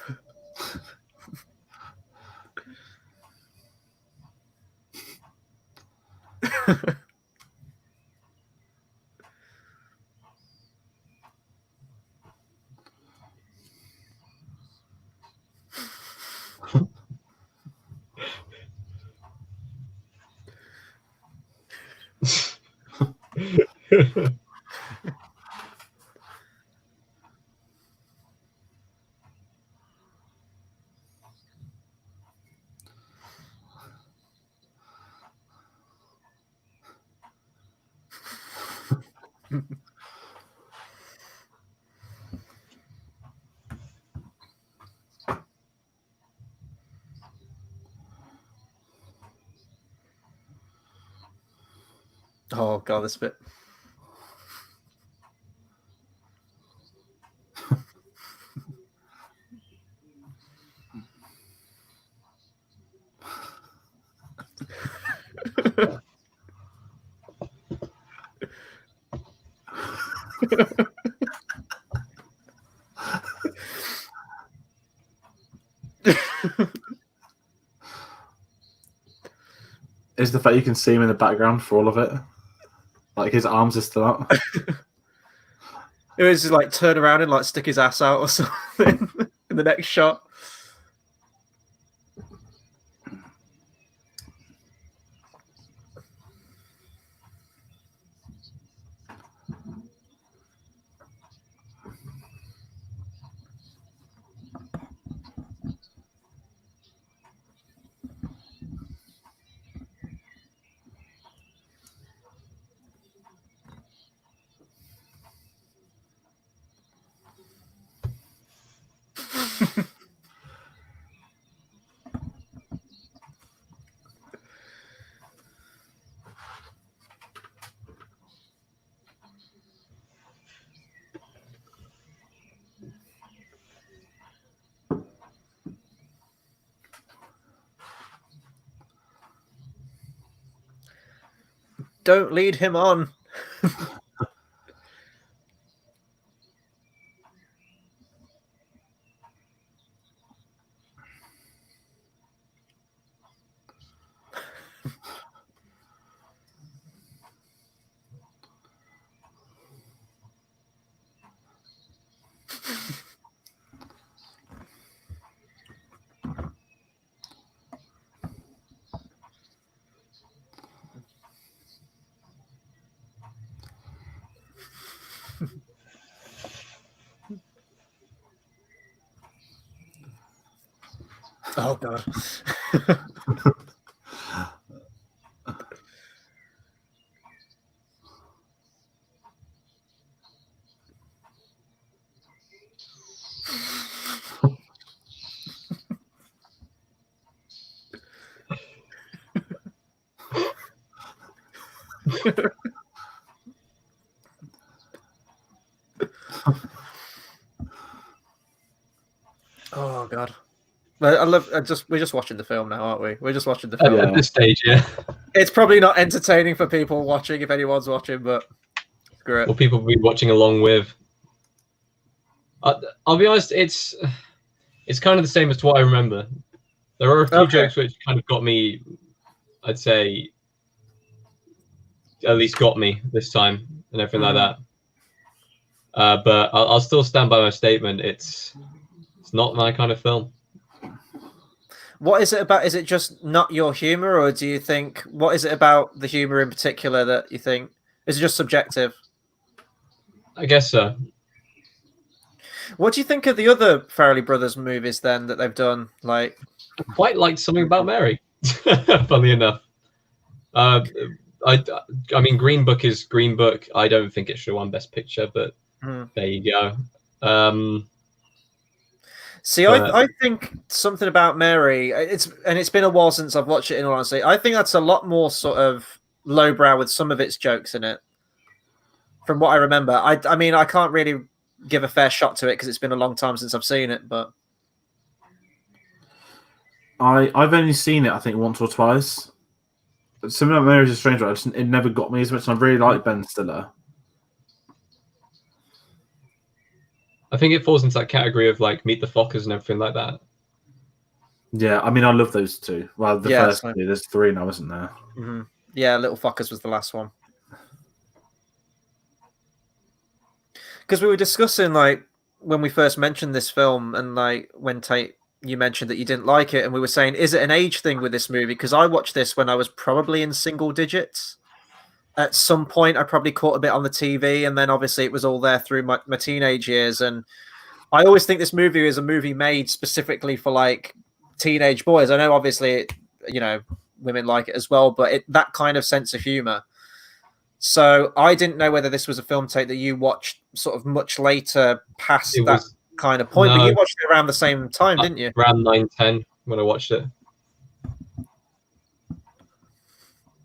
Oh god, this bit. Is the fact you can see him in the background for all of it. Like his arms are still up. It was just like turn around and like stick his ass out or something in the next shot. Don't lead him on. Oh god. Oh god. I love. We're just watching the film now, aren't we? We're just watching the film. At this stage, yeah. It's probably not entertaining for people watching, if anyone's watching, but screw it. Or people will be watching along with. I'll be honest, it's kind of the same as to what I remember. There are a few jokes which kind of got me, I'd say, at least got me this time and everything like that. But I'll still stand by my statement. It's not my kind of film. What is it about? Is it just not your humor, or do you think what is it about the humor in particular that you think Is it just subjective? I guess so. What do you think of the other Farrelly Brothers movies then that they've done? Like, I quite liked Something About Mary. Funnily enough, I mean, Green Book is Green Book. I don't think it should have won Best Picture, but there you go. See, I think Something About Mary. It's been a while since I've watched it. In all honesty, I think that's a lot more sort of lowbrow with some of its jokes in it. From what I remember, I mean, I can't really give a fair shot to it because it's been a long time since I've seen it. But I've only seen it, I think, once or twice. Something About Mary is a strange one. It never got me as much. And I really like Ben Stiller. I think it falls into that category of like Meet the Fockers and everything like that. Yeah, I mean, I love those two. Well, the first two. There's three now, isn't there? Mm-hmm. Yeah, Little Fockers was the last one. Because we were discussing, like, when we first mentioned this film, and like when Tayte, you mentioned that you didn't like it, and we were saying, is it an age thing with this movie? Because I watched this when I was probably in single digits. At some point, I probably caught a bit on the TV, and then obviously it was all there through my teenage years. And I always think this movie is a movie made specifically for like teenage boys. I know, obviously, women like it as well, but that kind of sense of humor. So I didn't know whether this was a film, Tayte, that you watched sort of much later past that kind of point, but you watched it around the same time, didn't you? Around 9-10 when I watched it.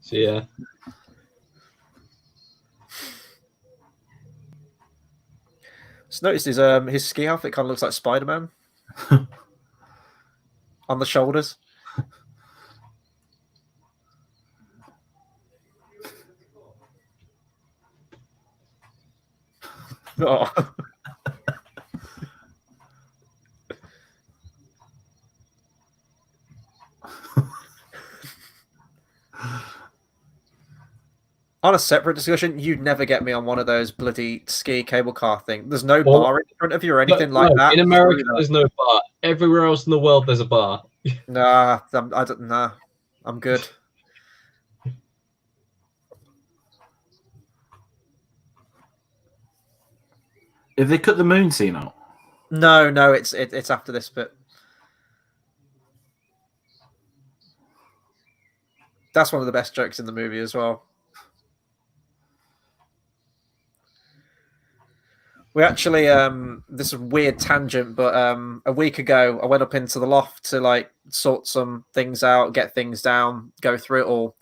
So yeah. Just noticed his ski outfit kind of looks like Spider-Man on the shoulders. Oh. On a separate discussion, you'd never get me on one of those bloody ski cable car thing. There's no bar in front of you or anything like that. In America, there's no bar. Everywhere else in the world, there's a bar. Nah, I'm good. If they cut the moon scene out? No, it's after this bit. That's one of the best jokes in the movie as well. We actually, this is a weird tangent, but a week ago, I went up into the loft to like sort some things out, get things down, go through it all.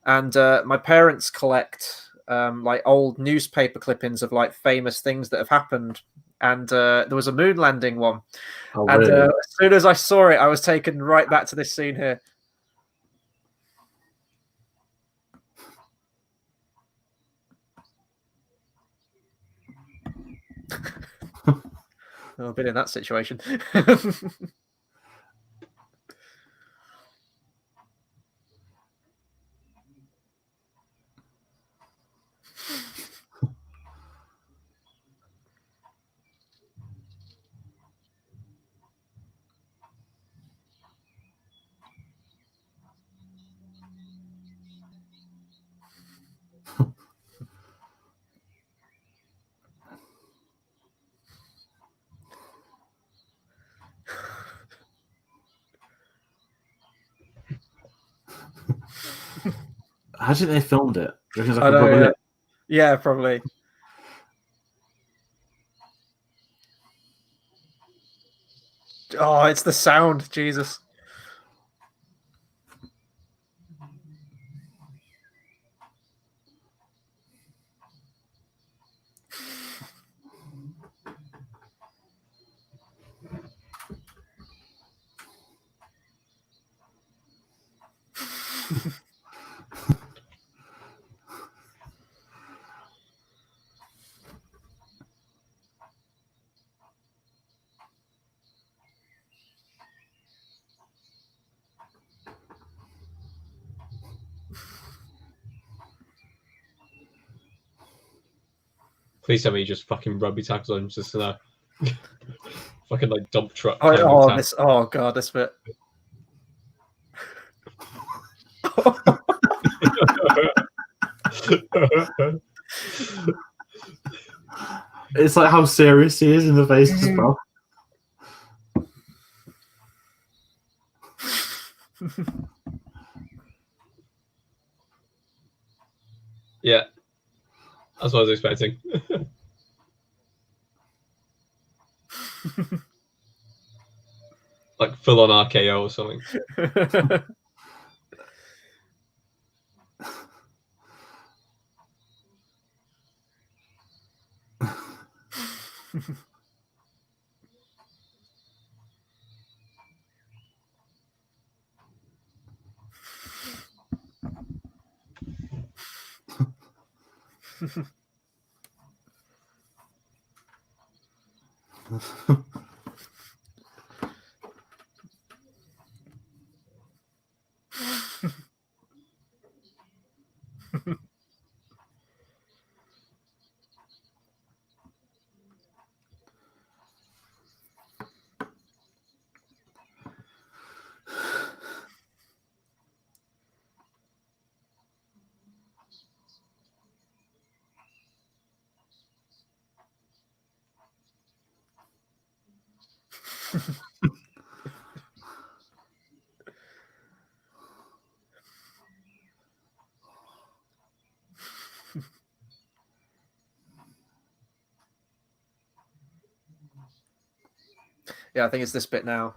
And my parents collect like old newspaper clippings of like famous things that have happened. And there was a moon landing one. Oh, and really? as soon as I saw it, I was taken right back to this scene here. I've been in that situation. How do you think they filmed it? Yeah, probably. Oh, it's the sound, Jesus. Please tell me you just fucking rugby tackles on just fucking like dump truck. Oh god, this bit. It's like how serious he is in the face as well. Yeah, that's what I was expecting. Like full on RKO or something. Yeah, I think it's this bit now.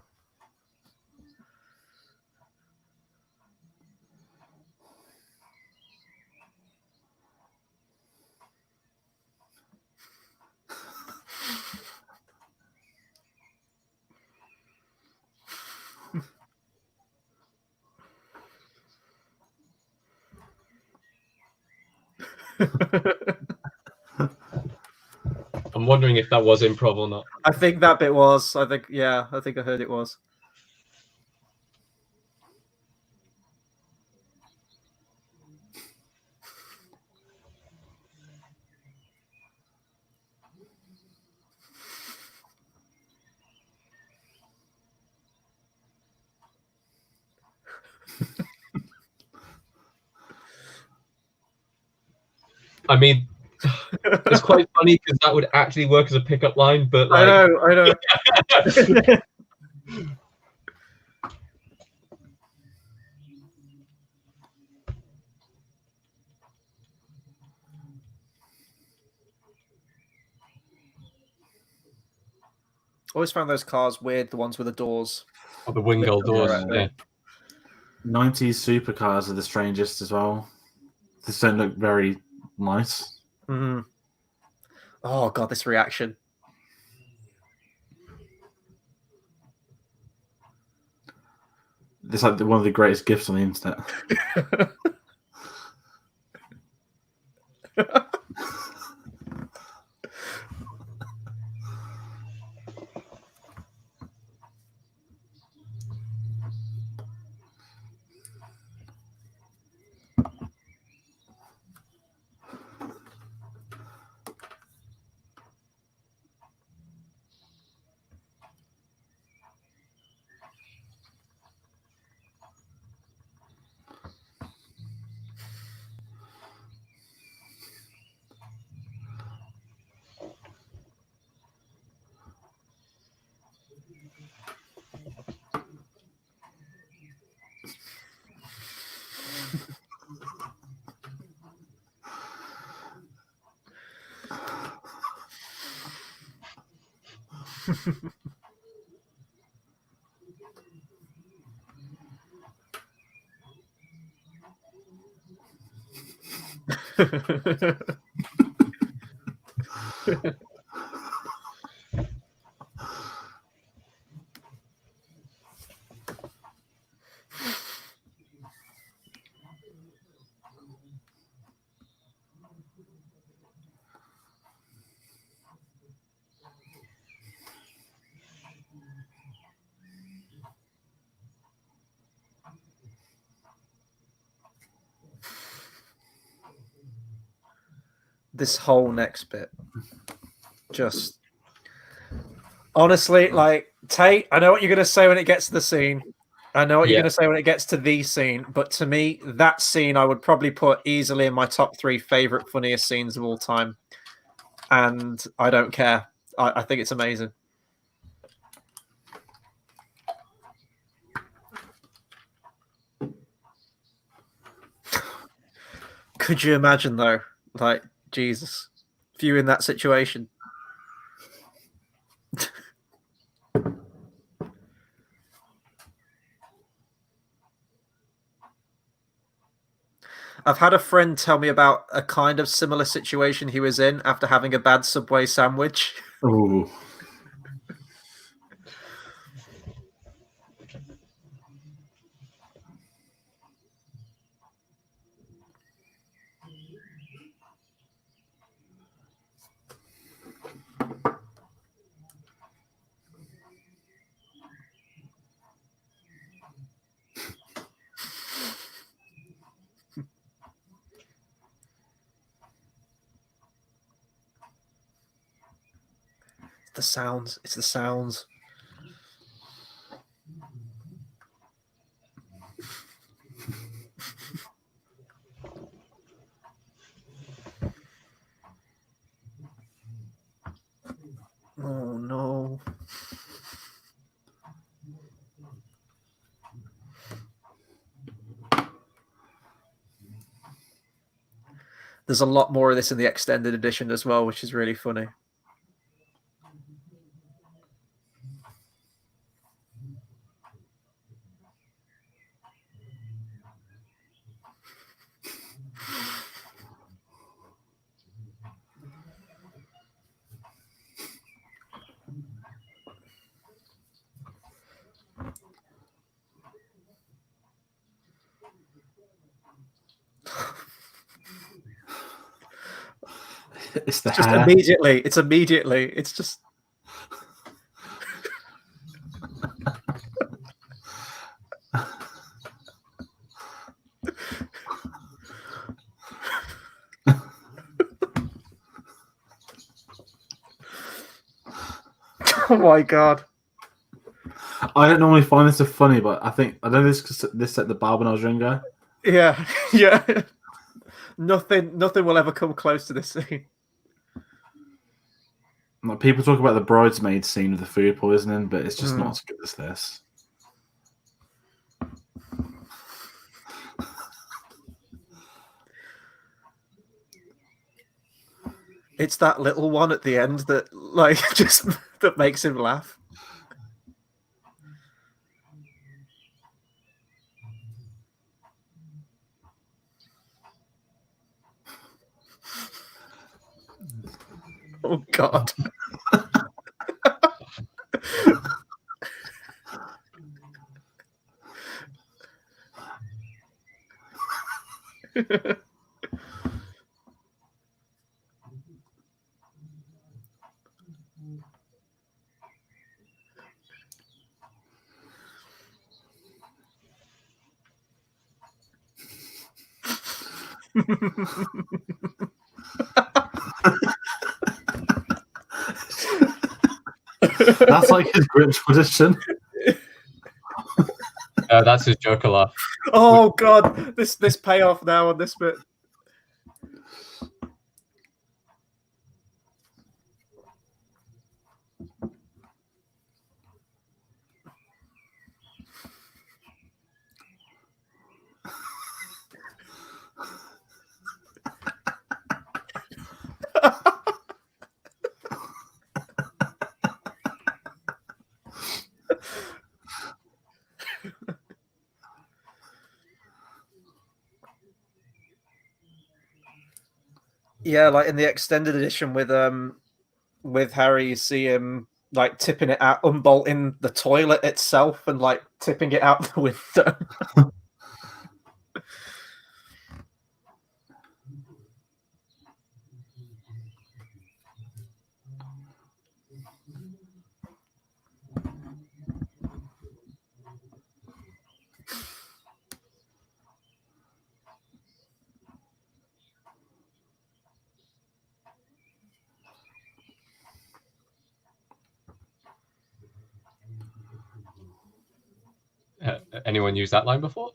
I'm wondering if that was improv or not. I think that bit was. I think I heard it was. I mean, it's quite funny because that would actually work as a pickup line, but like, I know. Always found those cars weird, the ones with the doors. or the Wingle doors. Yeah. 90s supercars are the strangest as well. They don't look very nice. Mm-hmm. Oh god, this reaction. It's like one of the greatest gifts on the internet. This whole next bit, just honestly, like Tate, I know what you're gonna say when it gets to the scene. I know what you're Yeah. going to say when it gets to the scene, but to me, that scene I would probably put easily in my top 3 favorite funniest scenes of all time. And I don't care. I think it's amazing. Could you imagine though? Like, Jesus, if you were in that situation. I've had a friend tell me about a kind of similar situation he was in after having a bad Subway sandwich. Ooh. The sounds. It's the sounds. Oh no. There's a lot more of this in the extended edition as well, which is really funny. It's the Just hair. immediately. It's immediately. It's just. Oh my god. I don't normally find this so funny, but I know this set the bar when I was younger. Yeah, yeah. Nothing will ever come close to this scene. Like, people talk about the bridesmaid scene with the food poisoning, but it's just not as good as this. It's that little one at the end that, like, just that makes him laugh. Oh god. That's like his Grinch tradition. That's his Joker laugh. Oh god, this payoff now on this bit. Yeah, like in the extended edition with Harry, you see him like tipping it out, unbolting the toilet itself and like tipping it out the window. Anyone use that line before?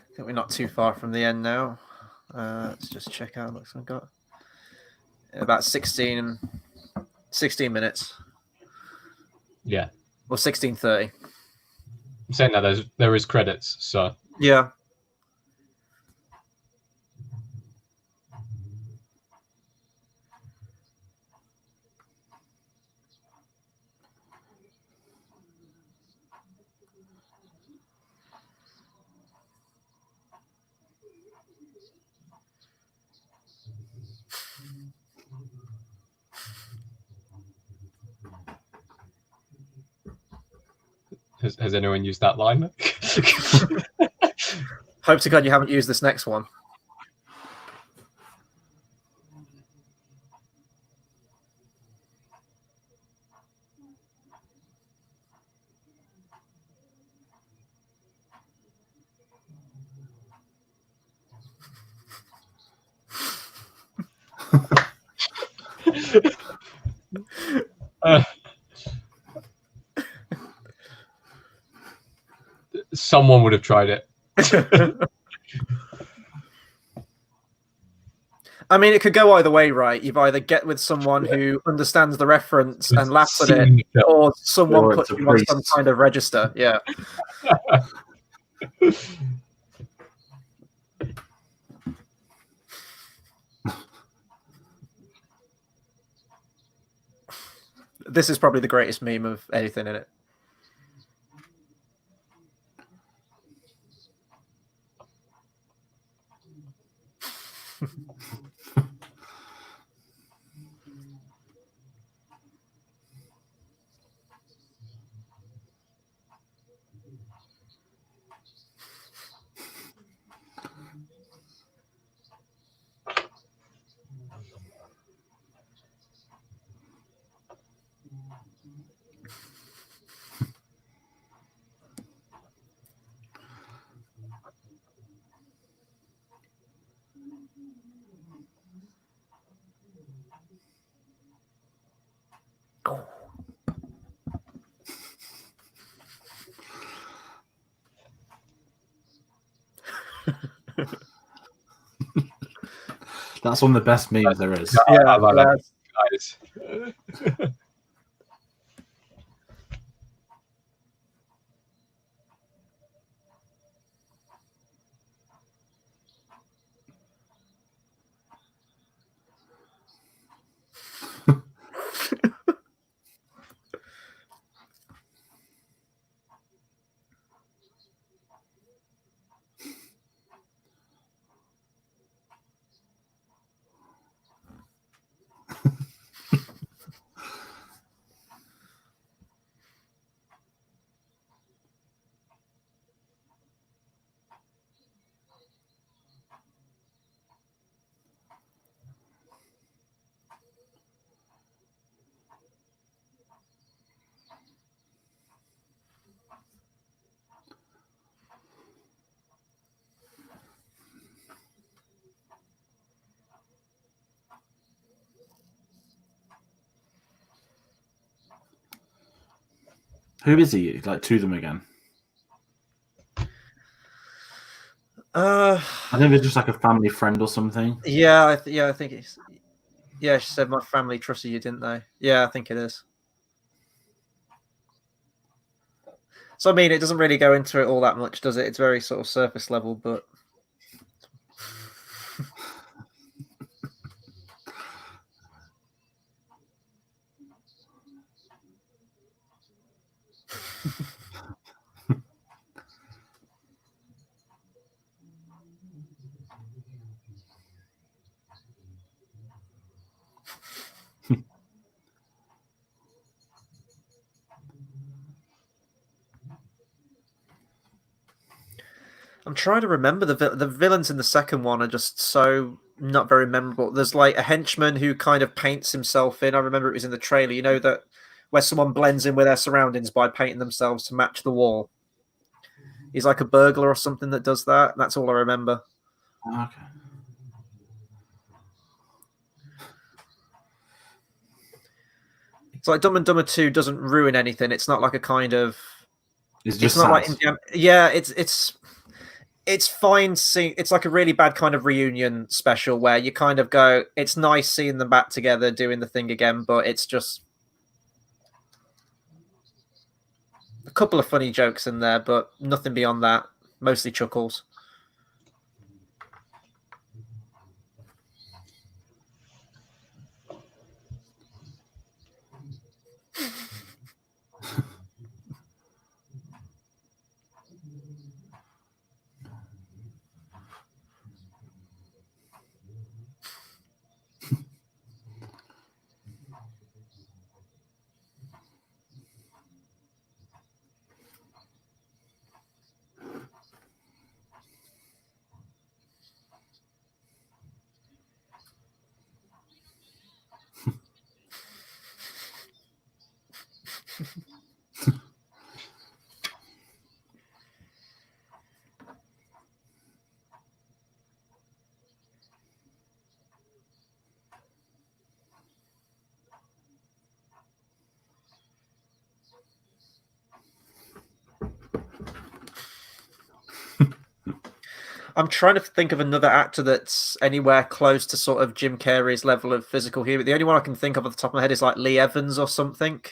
I think we're not too far from the end now. Let's just check out what I've got. About 16 minutes. Yeah. Or 16:30. I'm saying that there is credits, so yeah. Has anyone used that line? Hope to God you haven't used this next one. Someone would have tried it. I mean, it could go either way, right? You've either get with someone who understands the reference and laughs at it, or someone puts you on some kind of register. Yeah. This is probably the greatest meme of anything in it. That's one of the best memes there is. Yeah, I like that. Nice. Who is he? Like to them again? I think it's just like a family friend or something. Yeah, I think it's. Yeah, she said my family trusted you, didn't they? Yeah, I think it is. So I mean, it doesn't really go into it all that much, does it? It's very sort of surface level, but. I'm trying to remember the villains in the second one are just so not very memorable. There's like a henchman who kind of paints himself in. I remember it was in the trailer. You know that where someone blends in with their surroundings by painting themselves to match the wall. He's like a burglar or something that does that. That's all I remember. Okay. It's like Dumb and Dumber 2 doesn't ruin anything. It's not like a kind of. It's just not sad. like yeah. It's fine seeing. It's like a really bad kind of reunion special where you kind of go. It's nice seeing them back together doing the thing again, but it's just a couple of funny jokes in there, but nothing beyond that. Mostly chuckles. I'm trying to think of another actor that's anywhere close to sort of Jim Carrey's level of physical humor. The only one I can think of off the top of my head is like Lee Evans or something.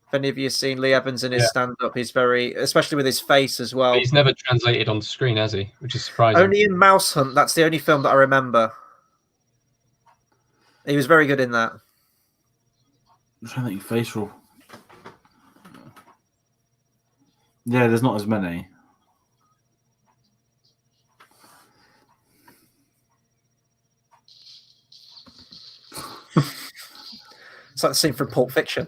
If any of you have seen Lee Evans in his stand-up, he's very, especially with his face as well. But he's never translated on screen, has he? Which is surprising. Only in Mouse Hunt. That's the only film that I remember. He was very good in that. I'm trying to think facial. Yeah, there's not as many. It's like the scene from Pulp Fiction.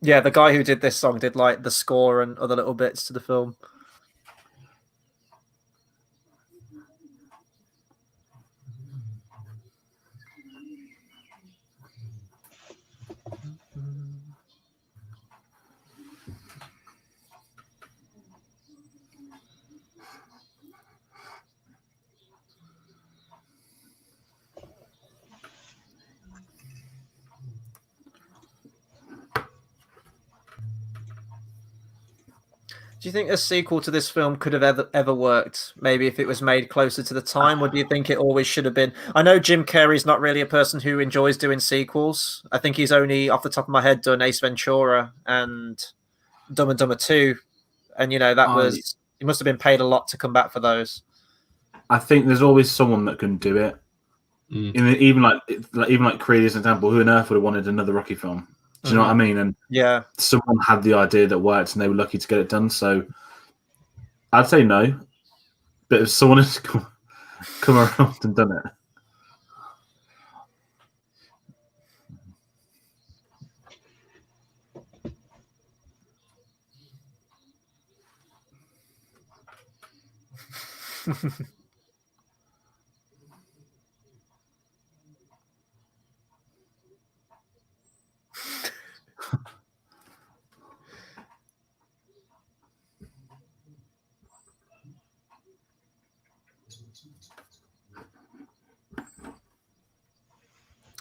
Yeah, the guy who did this song did like the score and other little bits to the film. Do you think a sequel to this film could have ever worked? Maybe if it was made closer to the time, or do you think it always should have been? I know Jim Carrey's not really a person who enjoys doing sequels. I think he's only, off the top of my head, done Ace Ventura and Dumb and Dumber 2, and that was he must have been paid a lot to come back for those. I think there's always someone that can do it. Even like Creed as an example, who on earth would have wanted another Rocky film? Do you know what I mean? And yeah, someone had the idea that worked, and they were lucky to get it done. So I'd say no, but if someone has come around and done it.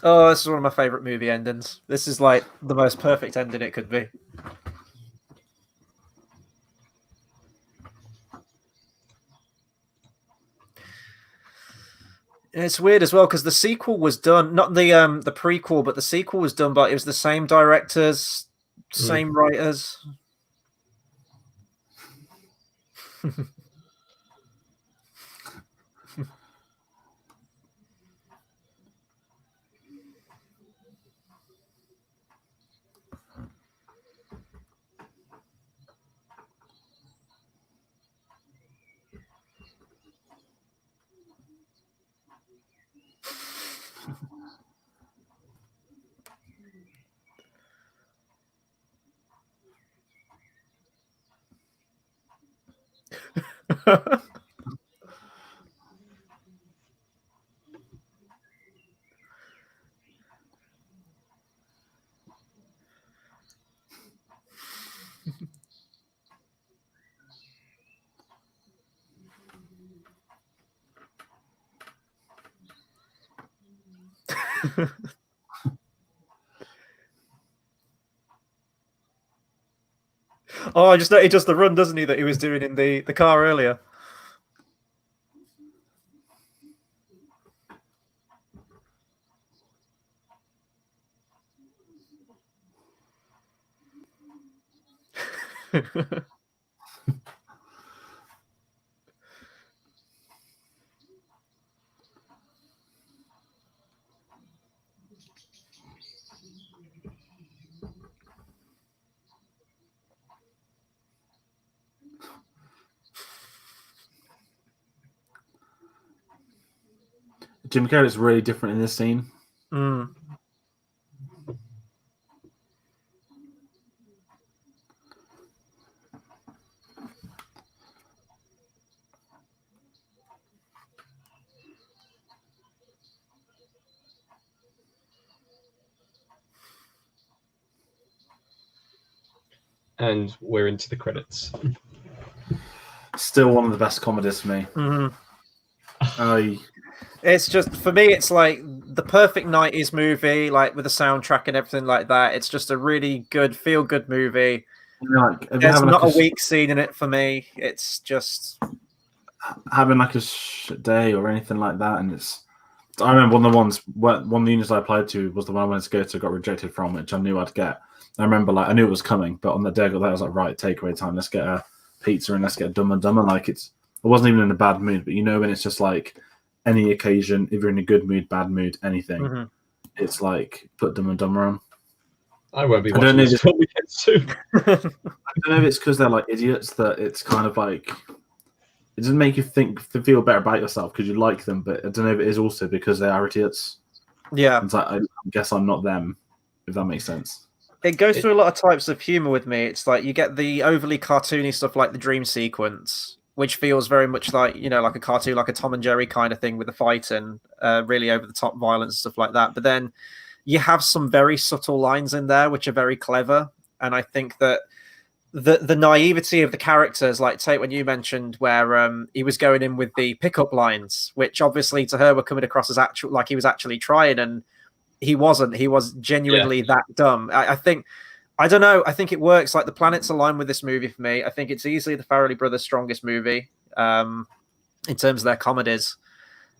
Oh, this is one of my favorite movie endings. This is like the most perfect ending it could be. And it's weird as well because the sequel was done, not the prequel, but the sequel was done by it was the same directors, same writers. Oh, I just know he does the run, doesn't he, that he was doing in the car earlier. Jim Carrey is really different in this scene. And we're into the credits. Still one of the best comedies for me. It's just, for me, it's like the perfect 90s movie, like with the soundtrack and everything like that. It's just a really good, feel-good movie. There's not a weak scene in it for me. It's just having like a day or anything like that. And I remember one of the units I applied to was the one I wanted to go to, got rejected from, which I knew I'd get. I remember, I knew it was coming, but on the day I got there, I was like, right, takeaway time. Let's get a pizza and let's get a Dumb and Dumber. I wasn't even in a bad mood, but when it's just like any occasion, if you're in a good mood, bad mood, anything, it's like put Dumb and Dumber on. I won't be watching this film again soon. I don't know if it's because they're like idiots that it's kind of like it doesn't make you feel better about yourself because you like them, but I don't know if it is also because they are idiots. Yeah, it's like I guess I'm not them, if that makes sense. It goes through a lot of types of humor with me. It's like you get the overly cartoony stuff like the dream sequence, which feels very much like, like a cartoon, like a Tom and Jerry kind of thing with the fighting, really over the top violence and stuff like that. But then you have some very subtle lines in there, which are very clever. And I think that the naivety of the characters, like Tate, when you mentioned where he was going in with the pickup lines, which obviously to her were coming across as actual, like he was actually trying, and he wasn't. He was genuinely that dumb. I think, I don't know. I think it works. Like the planets align with this movie for me. I think it's easily the Farrelly brothers' strongest movie in terms of their comedies.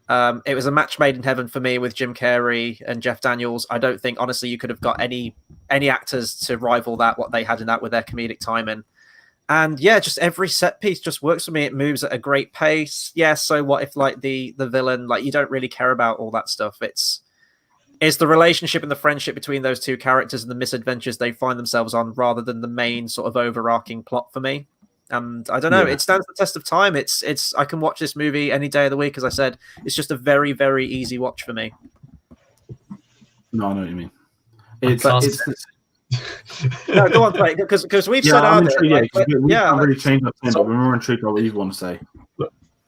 It was a match made in heaven for me with Jim Carrey and Jeff Daniels. I don't think, honestly, you could have got any any actors to rival that, what they had in that with their comedic timing. And yeah, just every set piece just works for me. It moves at a great pace. Yeah, so what if like the villain, like you don't really care about all that stuff. It's the relationship and the friendship between those two characters and the misadventures they find themselves on, rather than the main sort of overarching plot for me. And I don't know, it stands the test of time. It's I can watch this movie any day of the week. As I said, it's just a very, very easy watch for me. No, I know what you mean. No, go on, play, because we've said I'm our intrigued. We can't really change that thing, but we're more intrigued by what you want to say.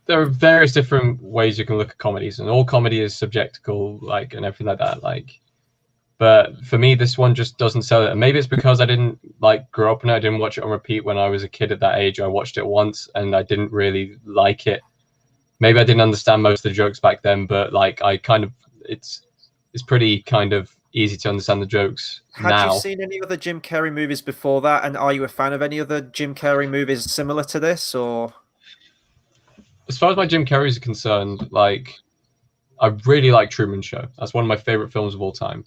There are various different ways you can look at comedies, and all comedy is subjectical, like, and everything like that. Like, but for me, this one just doesn't sell it. And maybe it's because I didn't like grow up in it. I didn't watch it on repeat when I was a kid at that age. I watched it once, and I didn't really like it. Maybe I didn't understand most of the jokes back then, but like I kind of, it's pretty kind of easy to understand the jokes now. Had you seen any other Jim Carrey movies before that? And are you a fan of any other Jim Carrey movies similar to this? Or as far as my Jim Carrey's are concerned, like I really like Truman Show. That's one of my favorite films of all time.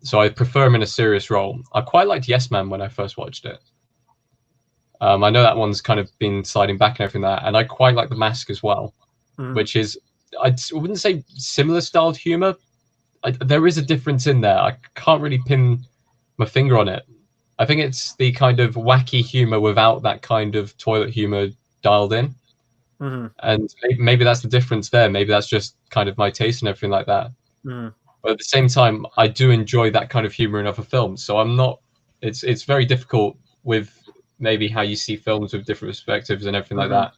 So I prefer him in a serious role. I quite liked Yes Man when I first watched it. I know that one's kind of been sliding back and everything like that, and I quite like The Mask as well, which is, I wouldn't say similar styled humor. There is a difference in there. I can't really pin my finger on it. I think it's the kind of wacky humor without that kind of toilet humor dialed in. And maybe that's the difference there. Maybe that's just kind of my taste and everything like that. But at the same time, I do enjoy that kind of humor in other films. So I'm not, it's very difficult with maybe how you see films with different perspectives and everything like that.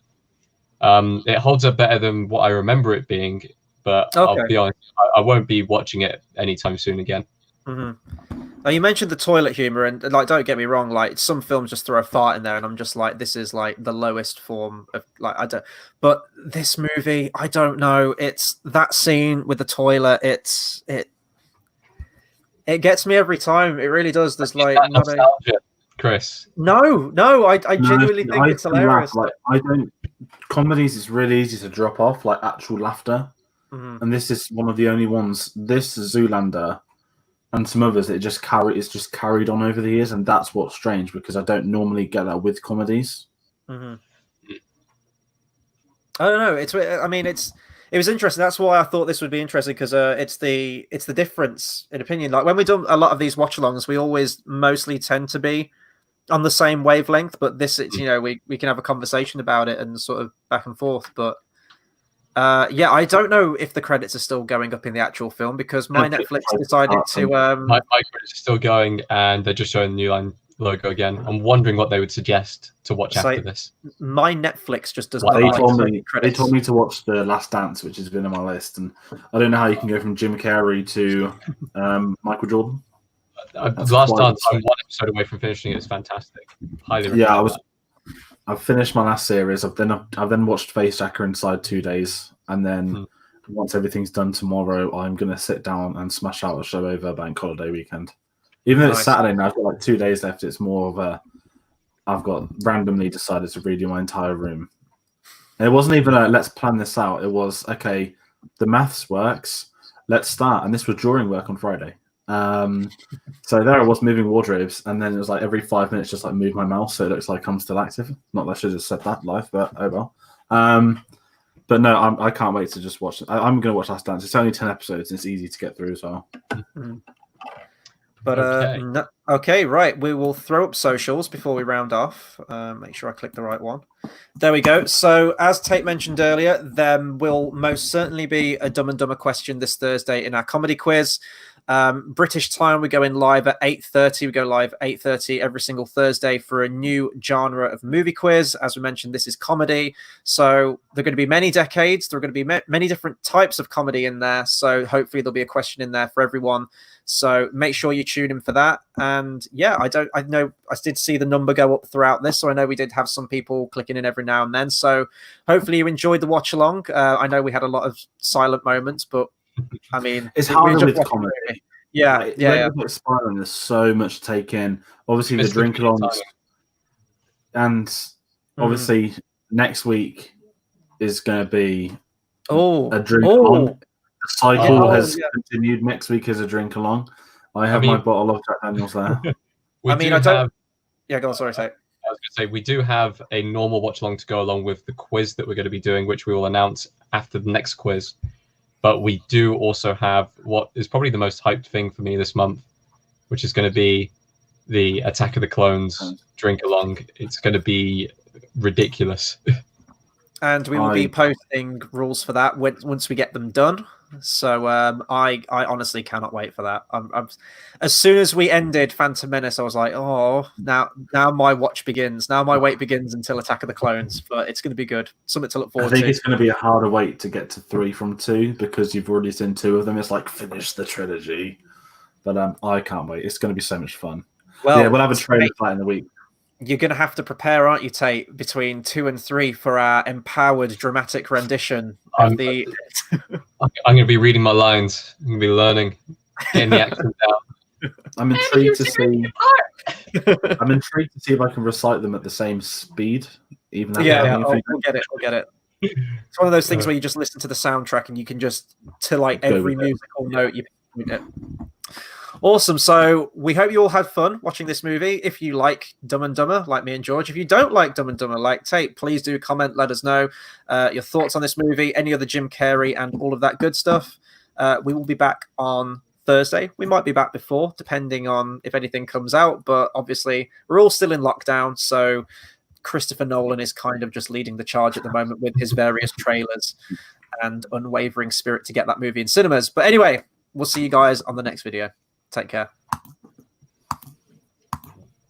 It holds up better than what I remember it being. But I'll be honest, I won't be watching it anytime soon again. Now, you mentioned the toilet humor, and like, don't get me wrong, like some films just throw a fart in there, and I'm just like, this is like the lowest form of like, I don't. But this movie, I don't know. It's that scene with the toilet. It gets me every time. It really does. There's like nostalgia, Chris. No, I genuinely think it's hilarious. Like, I don't. Comedies is really easy to drop off, like actual laughter. And this is one of the only ones. This Zoolander and some others, it's just carried on over the years, and that's what's strange because I don't normally get that with comedies. I don't know. It was interesting. That's why I thought this would be interesting, because it's the difference in opinion. Like when we do a lot of these watch-alongs, we always mostly tend to be on the same wavelength, but this, it's, we can have a conversation about it and sort of back and forth, but. I don't know if the credits are still going up in the actual film, because my Netflix decided to. My credits are still going, and they're just showing the New Line logo again. I'm wondering what they would suggest to watch after this. My Netflix just doesn't. They told me to watch The Last Dance, which has been on my list, and I don't know how you can go from Jim Carrey to Michael Jordan. Last Dance, I'm one episode away from finishing it. It's fantastic. Highly recommend. I've finished my last series. I've then watched Face Jacker inside 2 days, and then once everything's done tomorrow, I'm gonna sit down and smash out a show over bank holiday weekend. Even though it's Saturday now, I've got like 2 days left. It's more of a I've got randomly decided to redo my entire room. And it wasn't even a let's plan this out. It was okay. The maths works. Let's start. And this was drawing work on Friday. So there I was moving wardrobes, and then it was like every 5 minutes just like move my mouse so it looks like I'm still active. Not that I should have said that live, but oh well. But no, I can't wait to just watch it. I'm going to watch Last Dance. It's only 10 episodes and it's easy to get through as well. But okay, right. We will throw up socials before we round off. Make sure I click the right one. There we go. So as Tate mentioned earlier, there will most certainly be a Dumb and Dumber question this Thursday in our comedy quiz. British time, we go in live at 8:30. We go live 8:30 every single Thursday for a new genre of movie quiz. As we mentioned, this is comedy. So there are going to be many decades. There are going to be many different types of comedy in there. So hopefully there'll be a question in there for everyone. So make sure you tune in for that. And yeah, I know I did see the number go up throughout this. So I know we did have some people clicking in every now and then. So hopefully you enjoyed the watch along. I know we had a lot of silent moments, but I mean, it's harder with comedy. Yeah. Spiraling, there's so much to take in. Obviously, the drink alongs, and obviously next week is going to be a drink along. The cycle has continued. Next week is a drink along. I have my bottle of Jack Daniels there. Yeah, go on. Sorry, say. I was going to say, we do have a normal watch along to go along with the quiz that we're going to be doing, which we will announce after the next quiz. But we do also have what is probably the most hyped thing for me this month, which is going to be the Attack of the Clones drink along. It's going to be ridiculous. And we will be posting rules for that once we get them done. So I honestly cannot wait for that. As soon as we ended Phantom Menace, I was like, oh, now my watch begins. Now my wait begins until Attack of the Clones. But it's going to be good. Something to look forward to. I think it's going to be a harder wait to get to 3 from 2 because you've already seen 2 of them. It's like finish the trilogy. But I can't wait. It's going to be so much fun. Well, yeah, we'll have a trailer for that in the week. You're going to have to prepare, aren't you, Tate, between 2 and 3 for our empowered dramatic rendition of the... I'm going to be reading my lines. I'm going to be learning, getting the accent down. I'm intrigued to see... I'm intrigued to see if I can recite them at the same speed. Even we'll get it. It's one of those things where you just listen to the soundtrack and you can just, to like every musical note, you it. Awesome. So we hope you all had fun watching this movie. If you like Dumb and Dumber, like me and George, if you don't like Dumb and Dumber, like Tate, please do comment. Let us know your thoughts on this movie, any other Jim Carrey, and all of that good stuff. We will be back on Thursday. We might be back before, depending on if anything comes out. But obviously, we're all still in lockdown. So Christopher Nolan is kind of just leading the charge at the moment with his various trailers and unwavering spirit to get that movie in cinemas. But anyway, we'll see you guys on the next video. Take care.